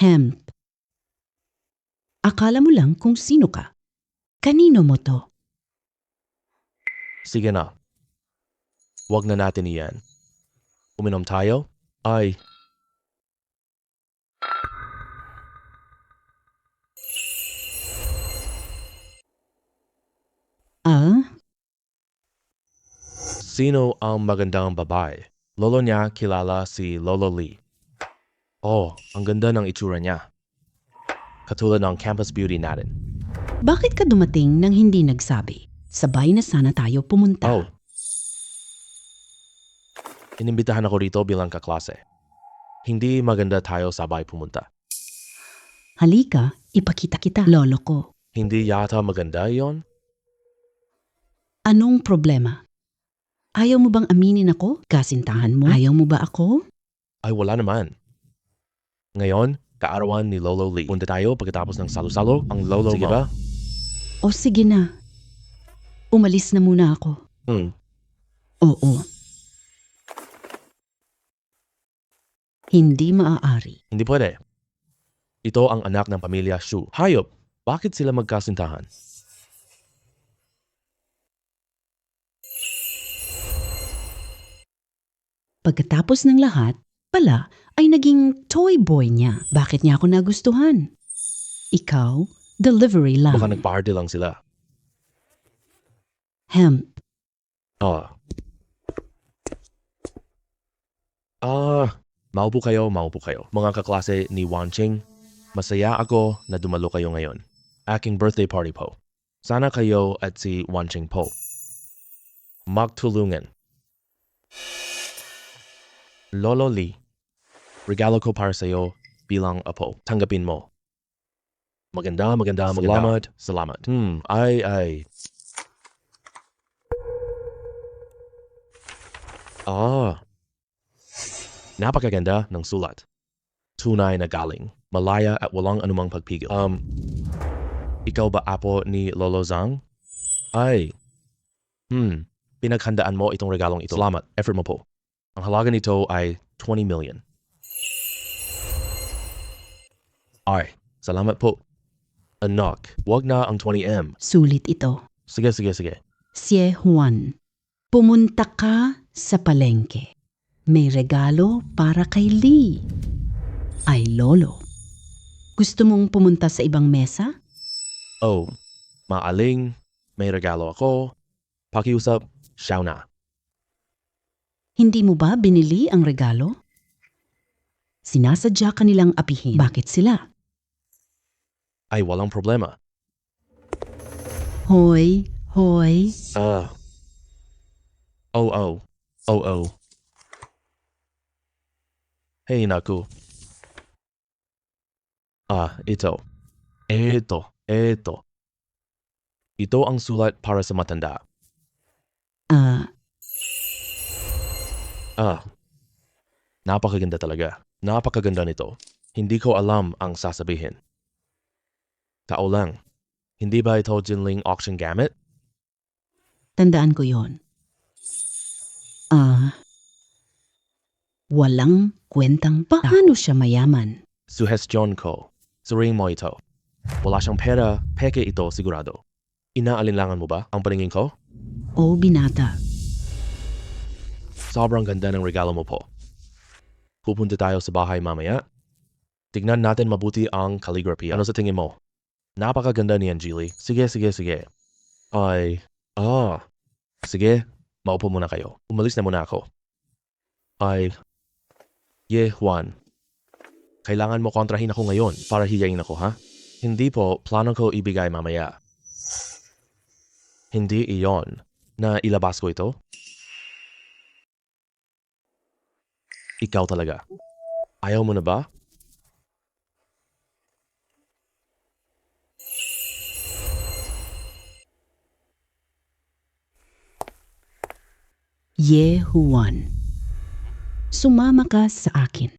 Hemp. Akala mo lang kung sino ka. Kanino mo to? Sige na. Huwag na natin iyan. Uminom tayo? Ay, Ah? sino ang magandang babae? Lolo niya kilala si Lolo Lee. Oh, ang ganda ng itsura niya. Katulad ng campus beauty natin. Bakit ka dumating nang hindi nagsabi? Sabay na sana tayo pumunta. Oh. Inimbitahan ako rito bilang kaklase. Hindi maganda tayo sabay pumunta. Halika, ipakita kita, lolo ko. Hindi yata maganda yon? Anong problema? Ayaw mo bang aminin ako? Kasintahan mo? Ayaw mo ba ako? Ay wala naman. Ngayon, kaarawan ni Lolo Lee. Punta tayo pagkatapos ng salo-salo ang lolo Sige mo. ba? O sige na. Umalis na muna ako. Oo. Hindi maaari. Hindi pwede. Ito ang anak ng pamilya Shu. Hayop, bakit sila magkasintahan? Pagkatapos ng lahat, pala ay naging toy boy niya. Bakit niya ako nagustuhan? Ikaw, delivery lang. Baka nagparty lang sila. Hemp. Maupo kayo, maupo kayo. Mga kaklase ni Wanching, masaya ako na dumalo kayo ngayon. Aking birthday party po. Sana kayo at si Wanching po magtulungan. Lolo Lee, regalo ko para sa'yo bilang apo. Tanggapin mo. Maganda. Salamat. Ay. Napakaganda ng sulat. Tunay na galing. Malaya at walang anumang pagpigil. Ikaw ba apo ni Lolo Zhang? Ay. Pinaghandaan mo itong regalong ito. Salamat. Effort mo po. Ang halaga nito ay 20 million. Ay, salamat po. Anak, wag na ang 20M. Sulit ito. Sige. Xie Juan, pumunta ka sa palengke. May regalo para kay Lee. Ay, lolo. Gusto mong pumunta sa ibang mesa? Oh, maaling, may regalo ako. Pakiusap, siya na. Hindi mo ba binili ang regalo? Sinasadya ka nilang apihin. Bakit sila? Ay, walang problema. Hoy. Oh. Hey, naku. Ito. Ito ang sulat para sa matanda. Napakaganda talaga. Napakaganda nito. Hindi ko alam ang sasabihin. Tao lang. Hindi ba ito Jinling auction gamit? Tandaan ko yon. Walang kwentang pa. Paano siya mayaman? Suhestyon ko. Suring mo ito. Wala siyang pera, peke ito sigurado. Inaalinlangan mo ba ang paningin ko? O binata. Sobrang ganda ng regalo mo po. Pupunta tayo sa bahay mamaya. Tignan natin mabuti ang calligraphy. Ano sa tingin mo? Napakaganda ni Angeli. Sige. Ay, sige, maupo muna kayo. Umalis na muna ako. Ay, Juan. Kailangan mo kontrahin ako ngayon para hiyain ako, ha? Hindi po, plano ko ibigay mamaya. Hindi iyon na ilabas ko ito? Ikaw talaga. Ayaw mo na ba? Juan. Sumama ka sa akin.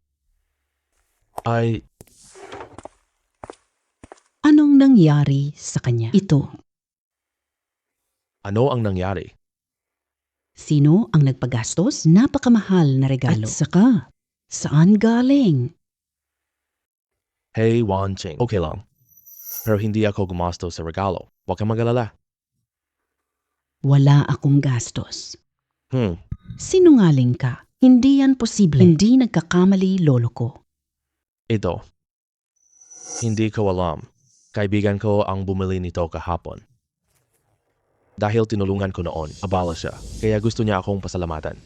Ay, Anong nangyari sa kanya? Ito. ano ang nangyari? Sino ang nagpagastos? Napakamahal na regalo. At saka, saan galing? Hey, Wanching. Okay lang. Pero hindi ako gumastos sa regalo. Huwag kang mag-alala. Wala akong gastos. Hmm, Sinungaling ka. Hindi yan posible. Hindi nagkakamali, lolo ko. ito. Hindi ko alam. Kaibigan ko ang bumili nito kahapon. Dahil tinulungan ko noon, abala siya. Kaya gusto niya akong pasalamatan.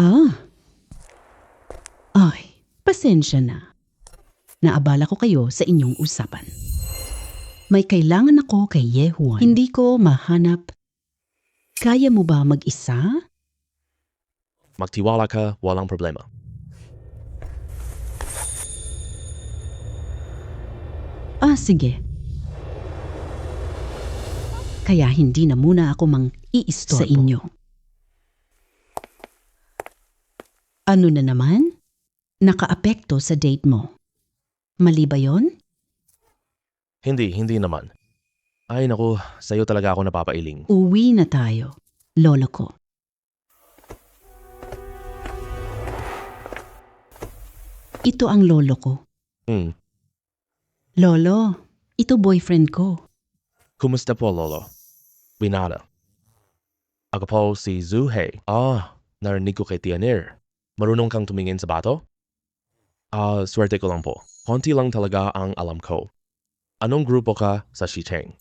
Ah. Ay, pasensya na. Naabala ko kayo sa inyong usapan. May kailangan ako kay Yehuan. Hindi ko mahanap. Kaya mo ba mag-isa? Magtiwala ka, walang problema. Ah, sige. Kaya hindi na muna ako mang-iistorbo sa inyo. Ano na naman? Nakaapekto sa date mo. Mali ba yon? Hindi naman. Ay naku, sa'yo talaga ako napapailing. Uwi na tayo, lolo ko. Ito ang lolo ko. Hmm, Lolo, ito boyfriend ko. kumusta po, Lolo? Binata. Ako po si Zuhei. Narinig ko kay Tianir. Marunong kang tumingin sa bato? Swerte ko lang po. Konti lang talaga ang alam ko. Anong grupo ka sa Shicheng?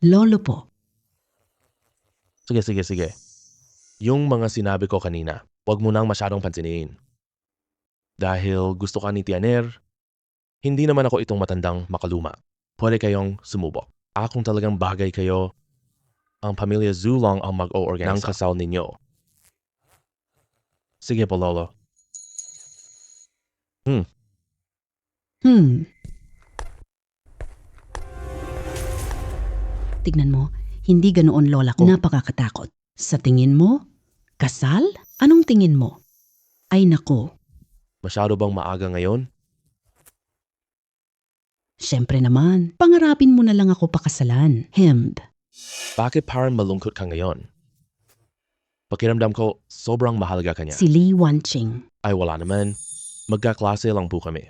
Lolo po. Sige. Yung mga sinabi ko kanina, huwag mo nang masyadong pansinin. Dahil gusto ka ni Tianir, hindi naman ako itong matandang makaluma. Pwede kayong sumubok. Kung talagang bagay kayo, ang pamilya Zhu lang ang mag-o-organize ng kasal ninyo. Sige po, Lolo. Tignan mo, hindi ganoon lola ko. Napakakatakot. Sa tingin mo? Kasal? Anong tingin mo? Ay nako, Masyado bang maaga ngayon? syempre naman. Pangarapin mo na lang ako pakasalan. Hemb. Bakit parang malungkot ka ngayon? Pakiramdam ko, sobrang mahalaga ka niya. Si Li Wanching. Ay wala naman. Magkaklase lang po kami.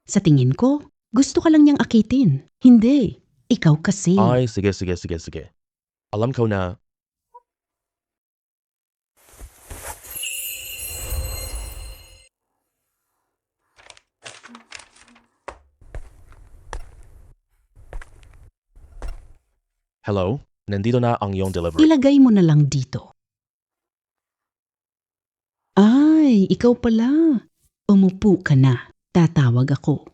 Sa tingin ko, gusto ka lang niyang akitin. Hindi. Ikaw kasi. Ay, sige. Alam ko na. Hello? Nandito na ang iyong delivery. Ilagay mo na lang dito. Ay, ikaw pala. Umupo ka na. Tatawag ako.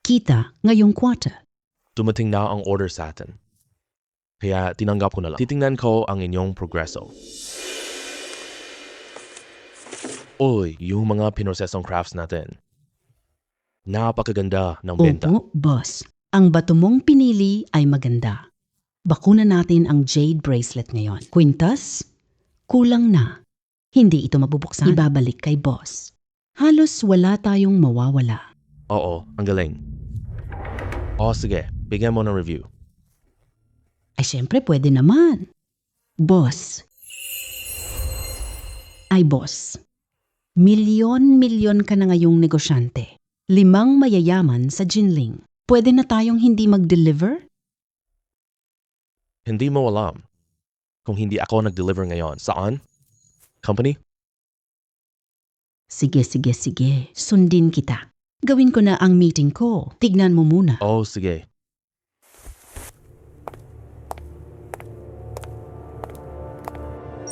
Kita ngayong quarter. Dumating na ang order sa atin. Kaya tinanggap ko na lang. Titingnan ko ang inyong progreso. Uy, yung mga pinosesong crafts natin. Napakaganda ng benta. Opo, boss. Ang bato mong pinili ay maganda. Bakunan natin ang jade bracelet ngayon. Quintas, kulang na. Hindi ito mabubuksan. Ibabalik kay boss. Halos wala tayong mawawala. Oo, ang galing. Sige, bigyan mo ng review. Ay syempre pwede naman. Boss. Ay boss. Milyon ka na ngayong negosyante. 5 mayayaman sa Jinling. Pwede na tayong hindi mag-deliver? Hindi mo alam kung hindi ako nag-deliver ngayon. Saan? Company? Sige. Sundin kita. Gawin ko na ang meeting ko. Tignan mo muna. Sige.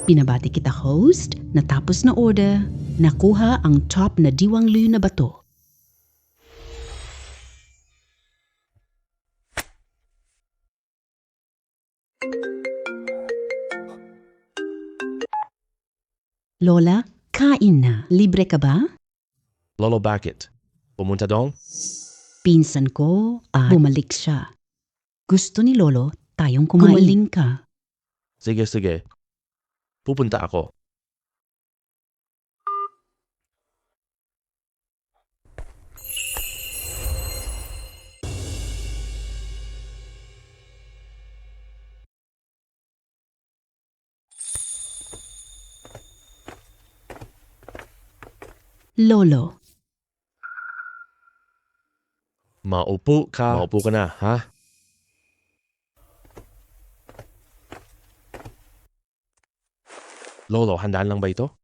Pinabati kita host, natapos na order, nakuha ang top na Diwang Lu na bato. Lola, kain na. Libre ka ba? Lolo, bakit? Pumunta dong? Pinsan ko at bumalik siya. Gusto ni Lolo tayong kumain. Kumaling ka. Sige. Pupunta ako. Lolo, Maupo ka. Maupo ka na, ha? Lolo, handaan lang ba ito?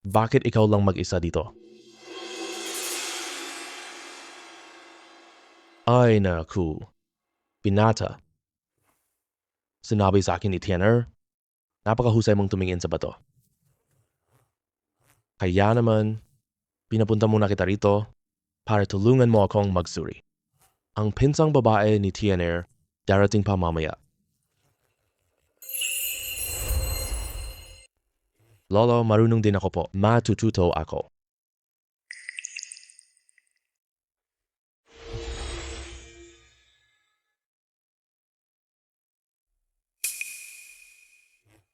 Bakit ikaw lang mag-isa dito? Ay naku. Pinata. Sinabi sa akin ni Tianer, napakahusay mong tumingin sa bato. Kaya naman, pinapunta muna kita rito para tulungan mo akong magsuri. Ang pinsang babae ni Tianer darating pa mamaya. Lolo, marunong din ako po. Matututo ako.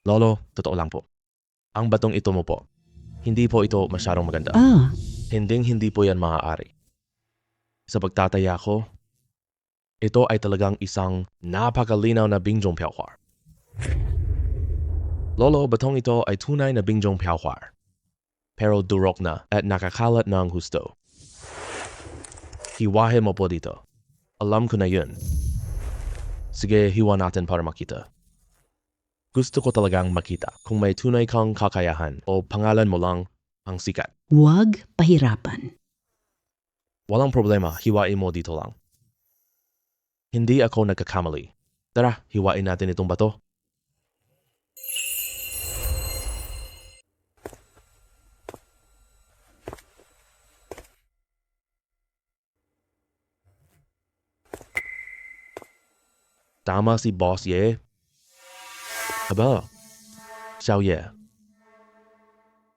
Lolo, totoo lang po. Ang batong ito mo po, hindi po ito masyadong maganda. Hindi po yan maaari. Sa pagtataya ko, ito ay talagang isang napakalinaw na Bingjong Piaohuar. Lolo, batong ito ay tunay na Bingjong Piaohuar. Pero durok na at nakakalat ng husto. Hiwahe mo po dito. Alam ko na yun. Sige, hiwa natin para makita. Gusto ko talagang makita kung may tunay kang kakayahan o pangalan mo lang ang sikat. Huwag pahirapan. Walang problema, hiwain mo dito lang. Hindi ako nagkakamali. Tara, hiwain natin itong bato. Tama si Boss Ye. Aba, Xiao Ye.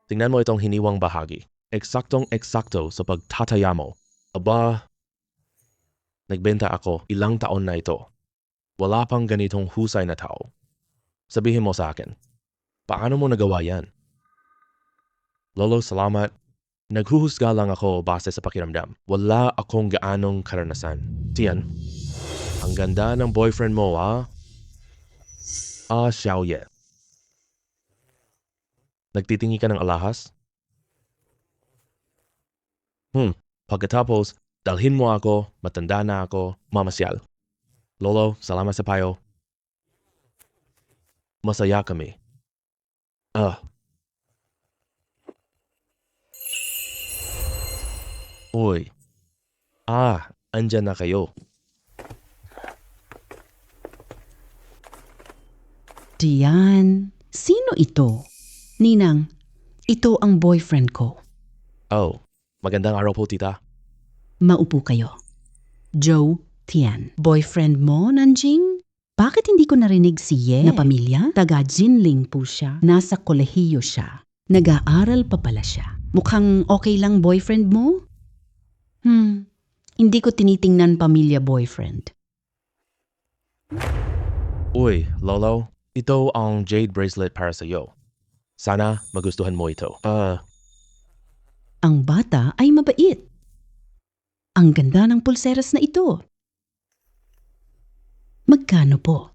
Tingnan mo itong hiniwang bahagi. Eksaktong-eksakto sa pagtataya mo. Aba, nagbenta ako ilang taon na ito. Wala pang ganitong husay na tao. Sabihin mo sa akin, paano mo nagawa yan? Lolo, salamat. Naghuhusga lang ako base sa pakiramdam. Wala akong gaanong karanasan. Tiyan, ang ganda ng boyfriend mo, ah? Xiao Ye. Nagtitingi ka ng alahas? Pagkatapos, dalhin mo ako, matanda na ako, mamasyal. Lolo, salamat sa payo. Masaya kami. Uy. Andyan na kayo. Diyan, sino ito? Ninang, ito ang boyfriend ko. Oh, magandang araw po, tita. Maupo kayo. Joe Tian. Boyfriend mo, Nanjing? Bakit hindi ko narinig si Ye na pamilya? Taga Jinling po siya. Nasa kolehiyo siya. Nag-aaral pa pala siya. Mukhang okay lang boyfriend mo? Hindi ko tinitingnan pamilya boyfriend. Uy, Lolo, ito ang jade bracelet para sa iyo. Sana magustuhan mo ito. Ang bata ay mabait. Ang ganda ng pulseras na ito. Magkano po?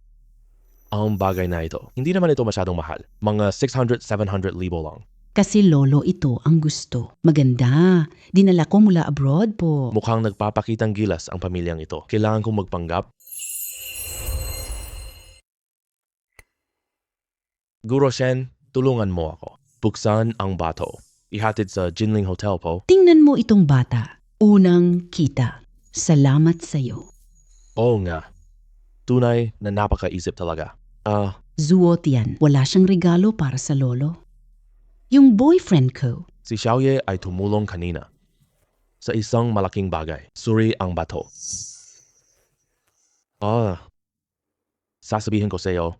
Ang bagay na ito, hindi naman ito masyadong mahal. Mga 600-700 libo lang. Kasi lolo ito ang gusto. Maganda. Dinala ko mula abroad po. Mukhang nagpapakitang gilas ang pamilyang ito. Kailangan kong magpanggap. Guro Shen, tulungan mo ako. Buksan ang bato. Ihatid sa Jinling Hotel po. Tingnan mo itong bata. Unang kita. Salamat sa'yo. Oo nga. Tunay na napakaisip talaga. Zuot yan. Wala siyang regalo para sa lolo. Yung boyfriend ko. Si Xiaoye ay tumulong kanina. Sa isang malaking bagay. Suri ang bato. Sasabihin ko sa iyo,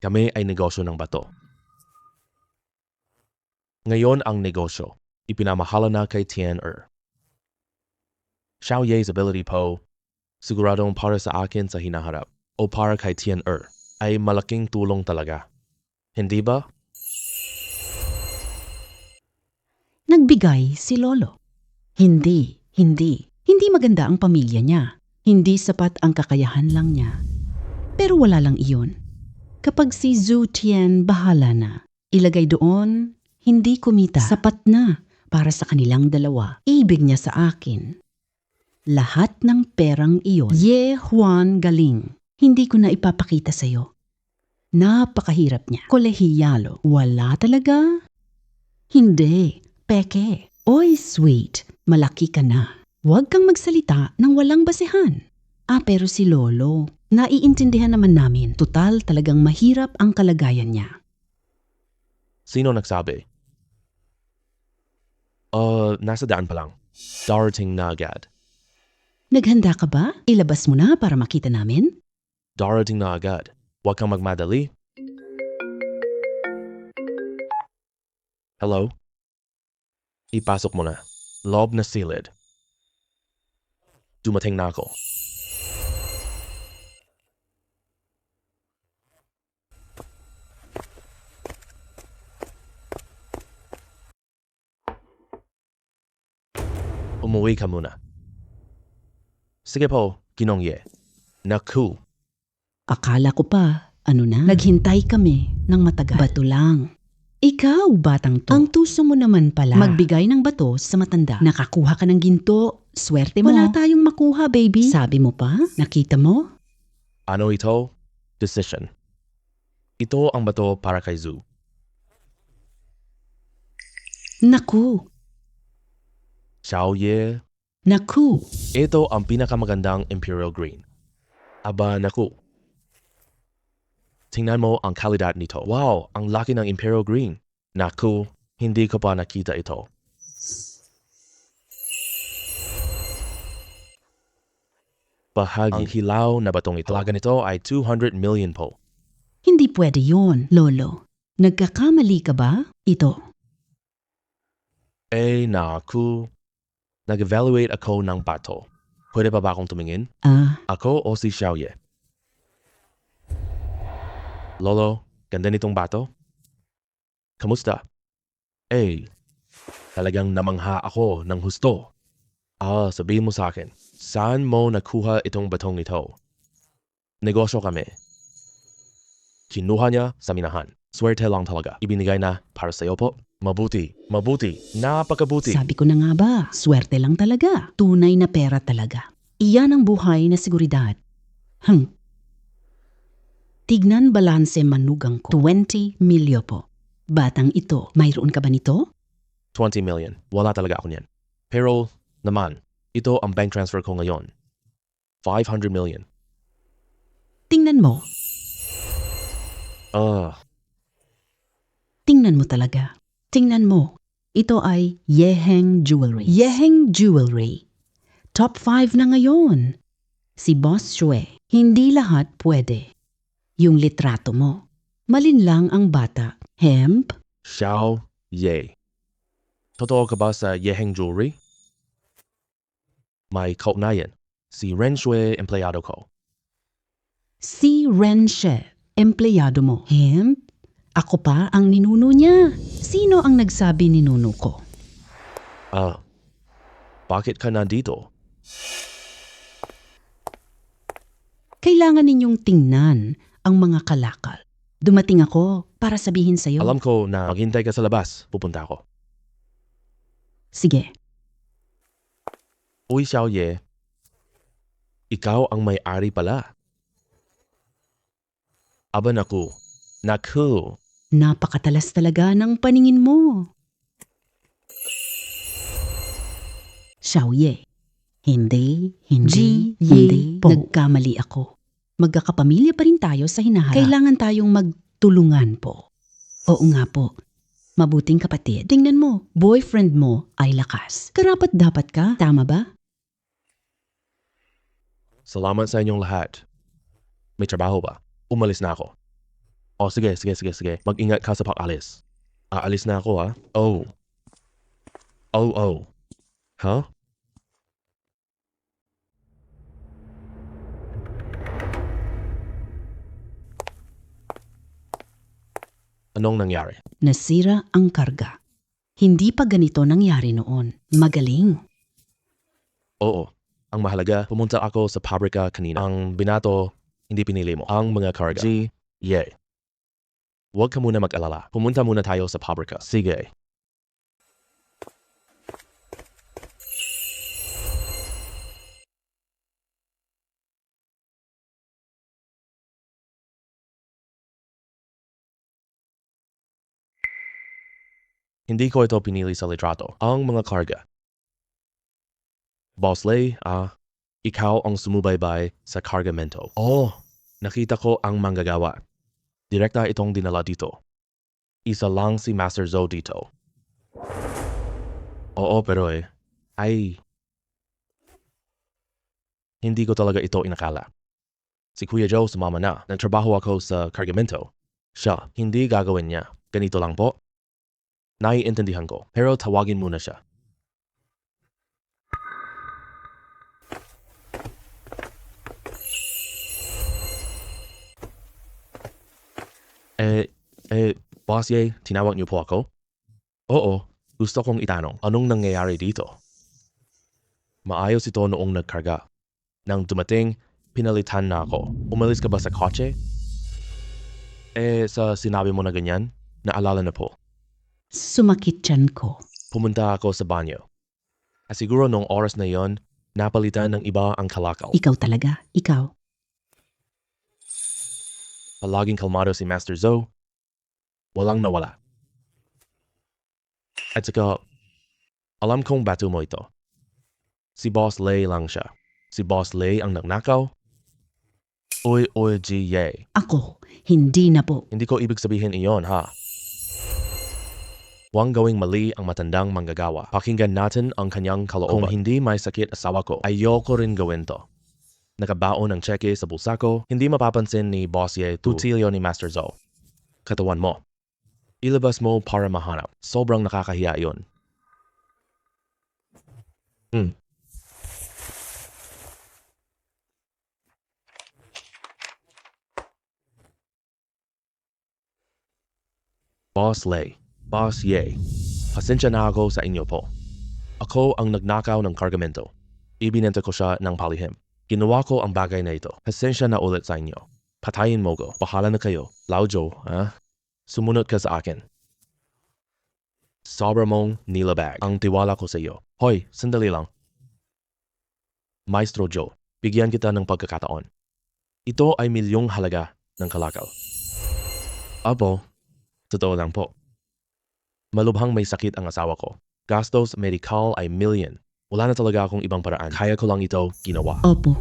kami ay negosyo ng bato. Ngayon ang negosyo, ipinamahala na kay Tian-er. Xiaoye's ability po, siguradong para sa akin sa hinaharap o para kay Tian-er ay malaking tulong talaga. Hindi ba? Nagbigay si lolo. Hindi. Hindi maganda ang pamilya niya. Hindi sapat ang kakayahan lang niya. Pero wala lang iyon. Kapag si Zhu Tian bahala na, ilagay doon, hindi kumita. Sapat na para sa kanilang dalawa. Ibig niya sa akin. lahat ng perang iyon. Ye Juan Galing. Hindi ko na ipapakita sa'yo. Napakahirap niya. Kolehiyalo. Wala talaga? Hindi. Peke. Oy, sweet. Malaki ka na. Huwag kang magsalita ng walang basehan. Pero si Lolo, naiintindihan naman namin. Tutal talagang mahirap ang kalagayan niya. Sino nagsabi? Nasa daan pa lang. Darating na agad. Naghanda ka ba? Ilabas mo na para makita namin? Darating na agad. Huwag kang magmadali. Hello? Ipasok mo na. Loob na silid. Dumating na ako. Umuwi ka muna. Sige po, Ginong Ye. Naku, Akala ko pa, naghintay kami ng matagal. Bato lang. Ikaw, batang to. Ang tuso mo naman pala. Magbigay ng bato sa matanda. Nakakuha ka ng ginto. Swerte mo. Wala tayong makuha, baby. Sabi mo pa? Nakita mo? ano ito? Decision. Ito ang bato para kay Zoo. Naku. Xiao Ye, Naku. ito ang pinakamagandang Imperial Green. Aba, naku. Tingnan mo ang kalidad nito. Wow, ang laki ng Imperial Green. Naku, hindi ko pa nakita ito. Bahagi. Ang hilaw na batong ito. Halaga nito ay 200 million po. Hindi pwede yun, Lolo. Nagkakamali ka ba? Ito. Naku. Nag-evaluate ako ng bato. Pwede pa ba akong tumingin? Ako o si Xiao Ye? Lolo, ganda nitong bato? Kamusta? Talagang namangha ako ng husto. Sabihin mo sa akin, saan mo nakuha itong batong ito? Negosyo kami. Kinuha niya sa minahan. Swerte lang talaga. Ibinigay na para sa'yo po. Mabuti, napakabuti. Sabi ko na nga ba, swerte lang talaga. Tunay na pera talaga. Iyan ang buhay na seguridad. Tignan balanse manugang ko. 20 milyo po. Batang ito, mayroon ka ba nito? 20 million. Wala talaga ako niyan. Pero naman, ito ang bank transfer ko ngayon. 500 million. Tingnan mo. Tingnan mo talaga. Tingnan mo. Ito ay Yeheng Jewelry. Yeheng Jewelry. Top 5 na ngayon. Si Boss Shue. Hindi lahat pwede. Yung litrato mo. Malinlang ang bata. Hemp? Xiao Ye. Totoo ka ba sa Yeheng Jewelry? May kaugnayan. Si Ren Shui, empleyado ko. Si Ren She. Empleyado mo. Hemp? Ako pa ang ninuno niya. Sino ang nagsabi ninuno ko? Bakit ka nandito? Kailangan ninyong tingnan ang mga kalakal. Dumating ako para sabihin sa'yo. Alam ko na maghintay ka sa labas. Pupunta ako. Sige. Uy, Xiao Ye. Ikaw ang may-ari pala. Aba naku. Napakatalas talaga ng paningin mo. Xiao Ye. Hindi po. Nagkamali ako. Magkakapamilya pa rin tayo sa hinaharap. Kailangan tayong magtulungan po. Oo nga po. Mabuting kapatid. Tingnan mo, boyfriend mo ay lakas. Karapat dapat ka, tama ba? Salamat sa inyong lahat. May trabaho ba? Umalis na ako. Sige. Mag-ingat ka sa pag-alis. Aalis na ako, ha? Oh. Huh? Anong nangyari? Nasira ang karga. Hindi pa ganito nangyari noon. Magaling. Oo. Ang mahalaga, pumunta ako sa pabrika kanina. Ang binato, hindi pinili mo. Ang mga karga. Ye. Huwag ka muna mag-alala. Pumunta muna tayo sa pabrika. Sige. Hindi ko ito pinili sa litrato. Ang mga karga. Boss Lay, ikaw ang sumubaybay sa kargamento. Oh, nakita ko ang manggagawa. Direkta itong dinala dito. Isa lang si Master Zo dito. Oo, pero hindi ko talaga ito inakala. Si Kuya Joe sumama na. Nagtrabaho ako sa kargamento. Siya, hindi gagawin niya. Ganito lang po. Naiintindihan ko, pero tawagin muna siya. Boss Ye, tinawag niyo po ako? Oo, gusto kong itanong, anong nangyayari dito? Maayos ito noong nagkarga. Nang dumating, pinalitan na ako. Umalis ka ba sa kotse? Sa sinabi mo na ganyan, naalala na po. Sumakit tiyan ko. Pumunta ako sa banyo. At siguro noong oras na yon, napalitan ng iba ang kalakaw. Ikaw talaga, ikaw. Palaging kalmado si Master Zo. Walang nawala. At saka, alam kong bato mo ito. Si Boss Lay lang siya. Si Boss Lay ang nagnakaw. Oy, G-Ye. Ako, hindi na po. Hindi ko ibig sabihin iyon, ha? Huwag gawing mali ang matandang manggagawa. Pakinggan natin ang kanyang kalooban. Kung hindi may sakit asawa ko, ayoko rin gawin to. Nakabaon ng cheque sa bulsa ko, hindi mapapansin ni Boss Ye tutilyo ni Master Zo. Katawan mo. Ilabas mo para mahanap. Sobrang nakakahiya yun. Boss Lay, Boss Ye, pasensya na ako sa inyo po. Ako ang nagnakaw ng kargamento. Ibinenta ko siya ng palihim. Ginawa ko ang bagay na ito. Pasensya na ulit sa inyo. Patayin mo ko. Bahala na kayo. Laujo, ha? Sumunod ka sa akin. Sobra mong nilabag ang tiwala ko sa iyo. Hoy, sandali lang. Maestro Joe, bigyan kita ng pagkakataon. Ito ay milyong halaga ng kalakaw. Apo, totoo lang po. Malubhang may sakit ang asawa ko. Gastos medical ay million. Wala na talaga akong ibang paraan. Kaya ko lang ito ginawa. Opo.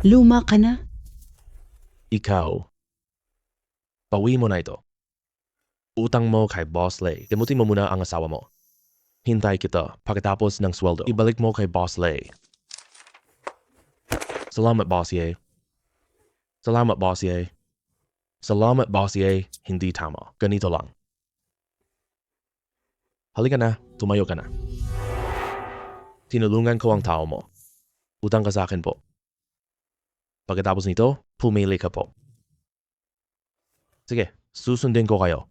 Luma ka na? Ikaw, bawi mo na ito. Utang mo kay Boss Lay. Gamutin mo muna ang asawa mo. Hintay kita pagkatapos ng sweldo. Ibalik mo kay Boss Lay. Salamat, Boss Ye. Salamat, Boss Ye. Salamat, Boss Ye. Hindi tama. Ganito lang. Halika na. Tumayo ka na. Tinulungan ko ang tao mo. Utang ka sa akin po. Pagkatapos nito, pumili ka po. Sige, susundin ko kayo.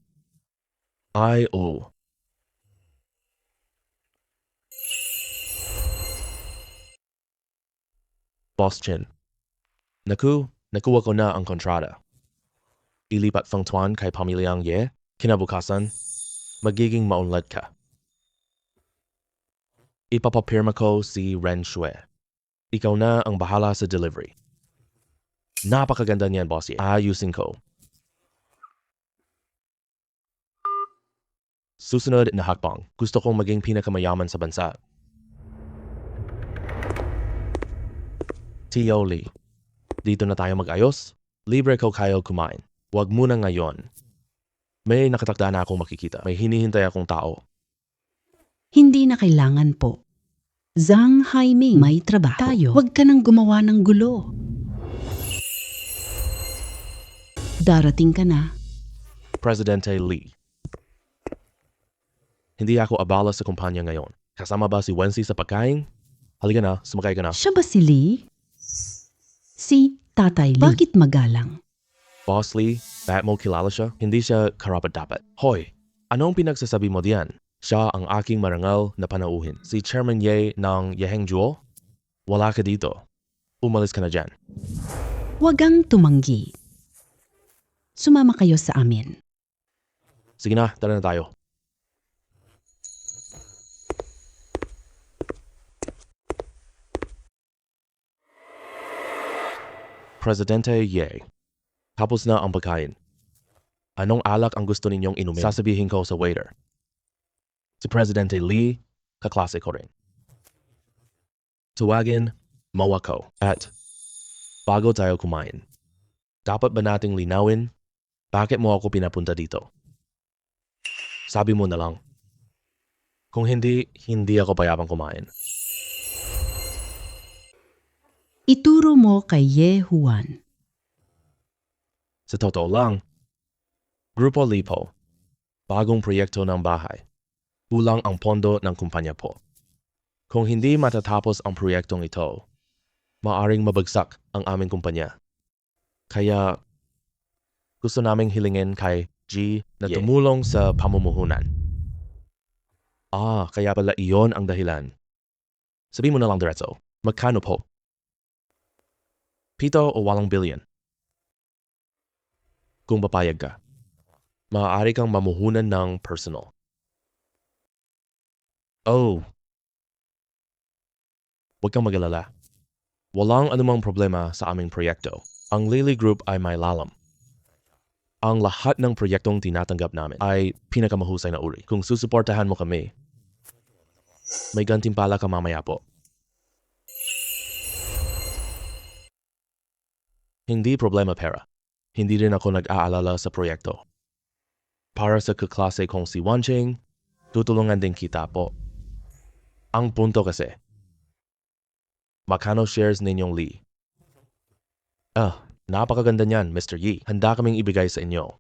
I.O. Boss Chin. Nakuha ko na ang kontrata. Ilipat Feng Tuan kay pamilyang Ye, kinabukasan, magiging maunlad ka. Ipapapirma ko si Ren Shui. Ikaw na ang bahala sa delivery. Napakaganda niyan, boss Ye. Ayusin ko. Susunod na hakbang. Gusto kong maging pinakamayaman sa bansa. Tio Lee, dito na tayo mag-ayos. Libre ko kayo kumain. Huwag muna ngayon. May nakatakda na akong makikita. May hinihintay akong tao. Hindi na kailangan po. Zhang Haiming, may trabaho. Tayo, huwag ka nang gumawa ng gulo. Darating ka na. Presidente Lee. Hindi ako abala sa kumpanya ngayon. Kasama ba si Wency sa pagkain? Halika na, sumakay ka na. Siya ba si Lee? Si Tatay Lee. Bakit magalang? Boss Lee, bakit mo kilala siya? Hindi siya karapat-dapat. Hoy, anong pinagsasabi mo diyan? Siya ang aking marangal na panauhin. Si Chairman Ye ng Yeheng Jewel? Wala ka dito. Umalis ka na dyan. Huwag kang tumanggi. Sumama kayo sa amin. Sige na, tara na tayo. Presidente Ye. Tapos na ang pagkain. Anong alak ang gusto ninyong inumin? Sasabihin ko sa waiter. Si Presidente Lee, kaklase ko rin. Tuwagin mo ako at bago tayo kumain, dapat ba nating linawin bakit mo ako pinapunta dito? Sabi mo na lang. Kung hindi, hindi ako payapang kumain. Ituro mo kay Ye Juan. Sa totoo lang, Grupo Lipo, bagong proyekto ng bahay. Kulang ang pondo ng kumpanya po. Kung hindi matatapos ang proyektong ito, maaring mabagsak ang aming kumpanya. Kaya gusto naming hilingin kay G na tumulong sa pamumuhunan. Kaya pala iyon ang dahilan. Sabi mo na lang diretso, magkano po? 7 o 8 billion. Kung papayag ka, maaari kang mamuhunan ng personal. Huwag kang mag-alala. Walang anumang problema sa aming proyekto. Ang Lily Group ay may lalam. Ang lahat ng proyektong tinatanggap namin ay pinakamahusay na uri. Kung susuportahan mo kami, may gantimpala ka mamaya po. Hindi problema pera. Hindi rin ako nag-aalala sa proyekto. Para sa kaklase kong si Wanching, tutulungan din kita po. Ang punto kasi, magkano shares ninyong Lee? Napakaganda niyan, Mr. Yi. Handa kaming ibigay sa inyo.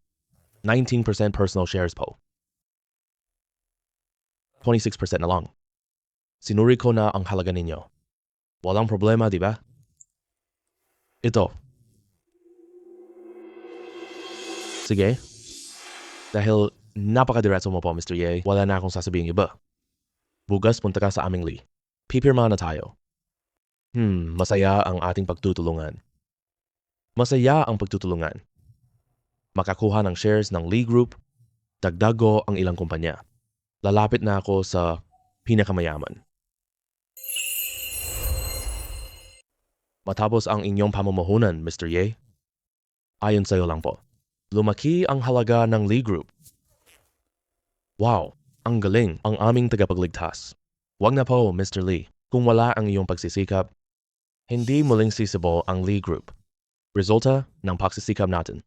19% personal shares po. 26% na lang. Sinuri ko na ang halaga ninyo. Walang problema, di ba? Ito. Sige. Dahil napakadiretso mo po, Mr. Ye, wala na akong sasabihin iba. Bukas punta ka sa aming Lee. Pipirma na tayo. Masaya ang ating pagtutulungan. Masaya ang pagtutulungan. Makakuha ng shares ng Lee Group, dagdago ang ilang kumpanya. Lalapit na ako sa pinakamayaman. Matapos ang inyong pamumuhunan, Mr. Ye, ayon sa'yo lang po. Lumaki ang halaga ng Lee Group. Wow, ang galing ang aming tagapagligtas. Wag na po, Mr. Lee. Kung wala ang iyong pagsisikap, hindi muling sisibo ang Lee Group. Resulta ng pagsisikap natin.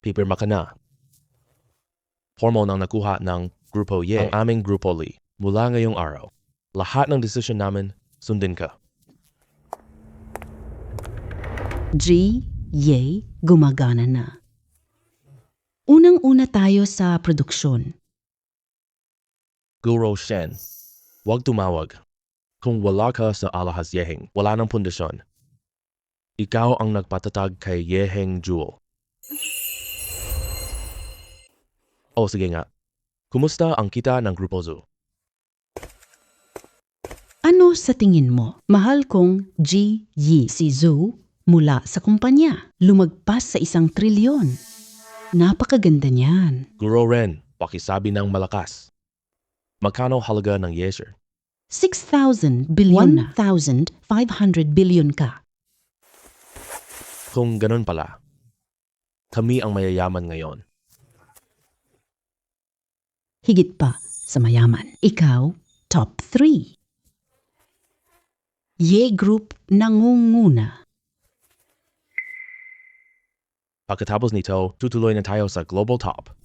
Pipirma ka na. Formal nang nakuha ng Grupo Ye ang aming Grupo Lee mula ngayong araw. Lahat ng desisyon namin, sundin ka. G, Ye, gumagana na. Unang-una tayo sa produksyon. Guro Shen, huwag tumawag. Kung wala ka sa alahas Yeheng, wala ng pundasyon. Ikaw ang nagpatatag kay Yeheng Jewel. Sige nga. Kumusta ang kita ng Grupo Zoo? Ano sa tingin mo? Mahal kong G, Yi, si Zhu mula sa kumpanya. Lumagpas sa 1 trilyon. Napakaganda niyan. Guro Ren, pakisabi ng malakas. Magkano halaga ng Yeser? 6,000 billion na. 1,500 billion ka. Kung ganun pala, kami ang mayayaman ngayon. Higit pa sa mayaman. Ikaw, top 3. Ye Group nangunguna. Pagkatapos nito, tutuloy na tayo sa Global Top.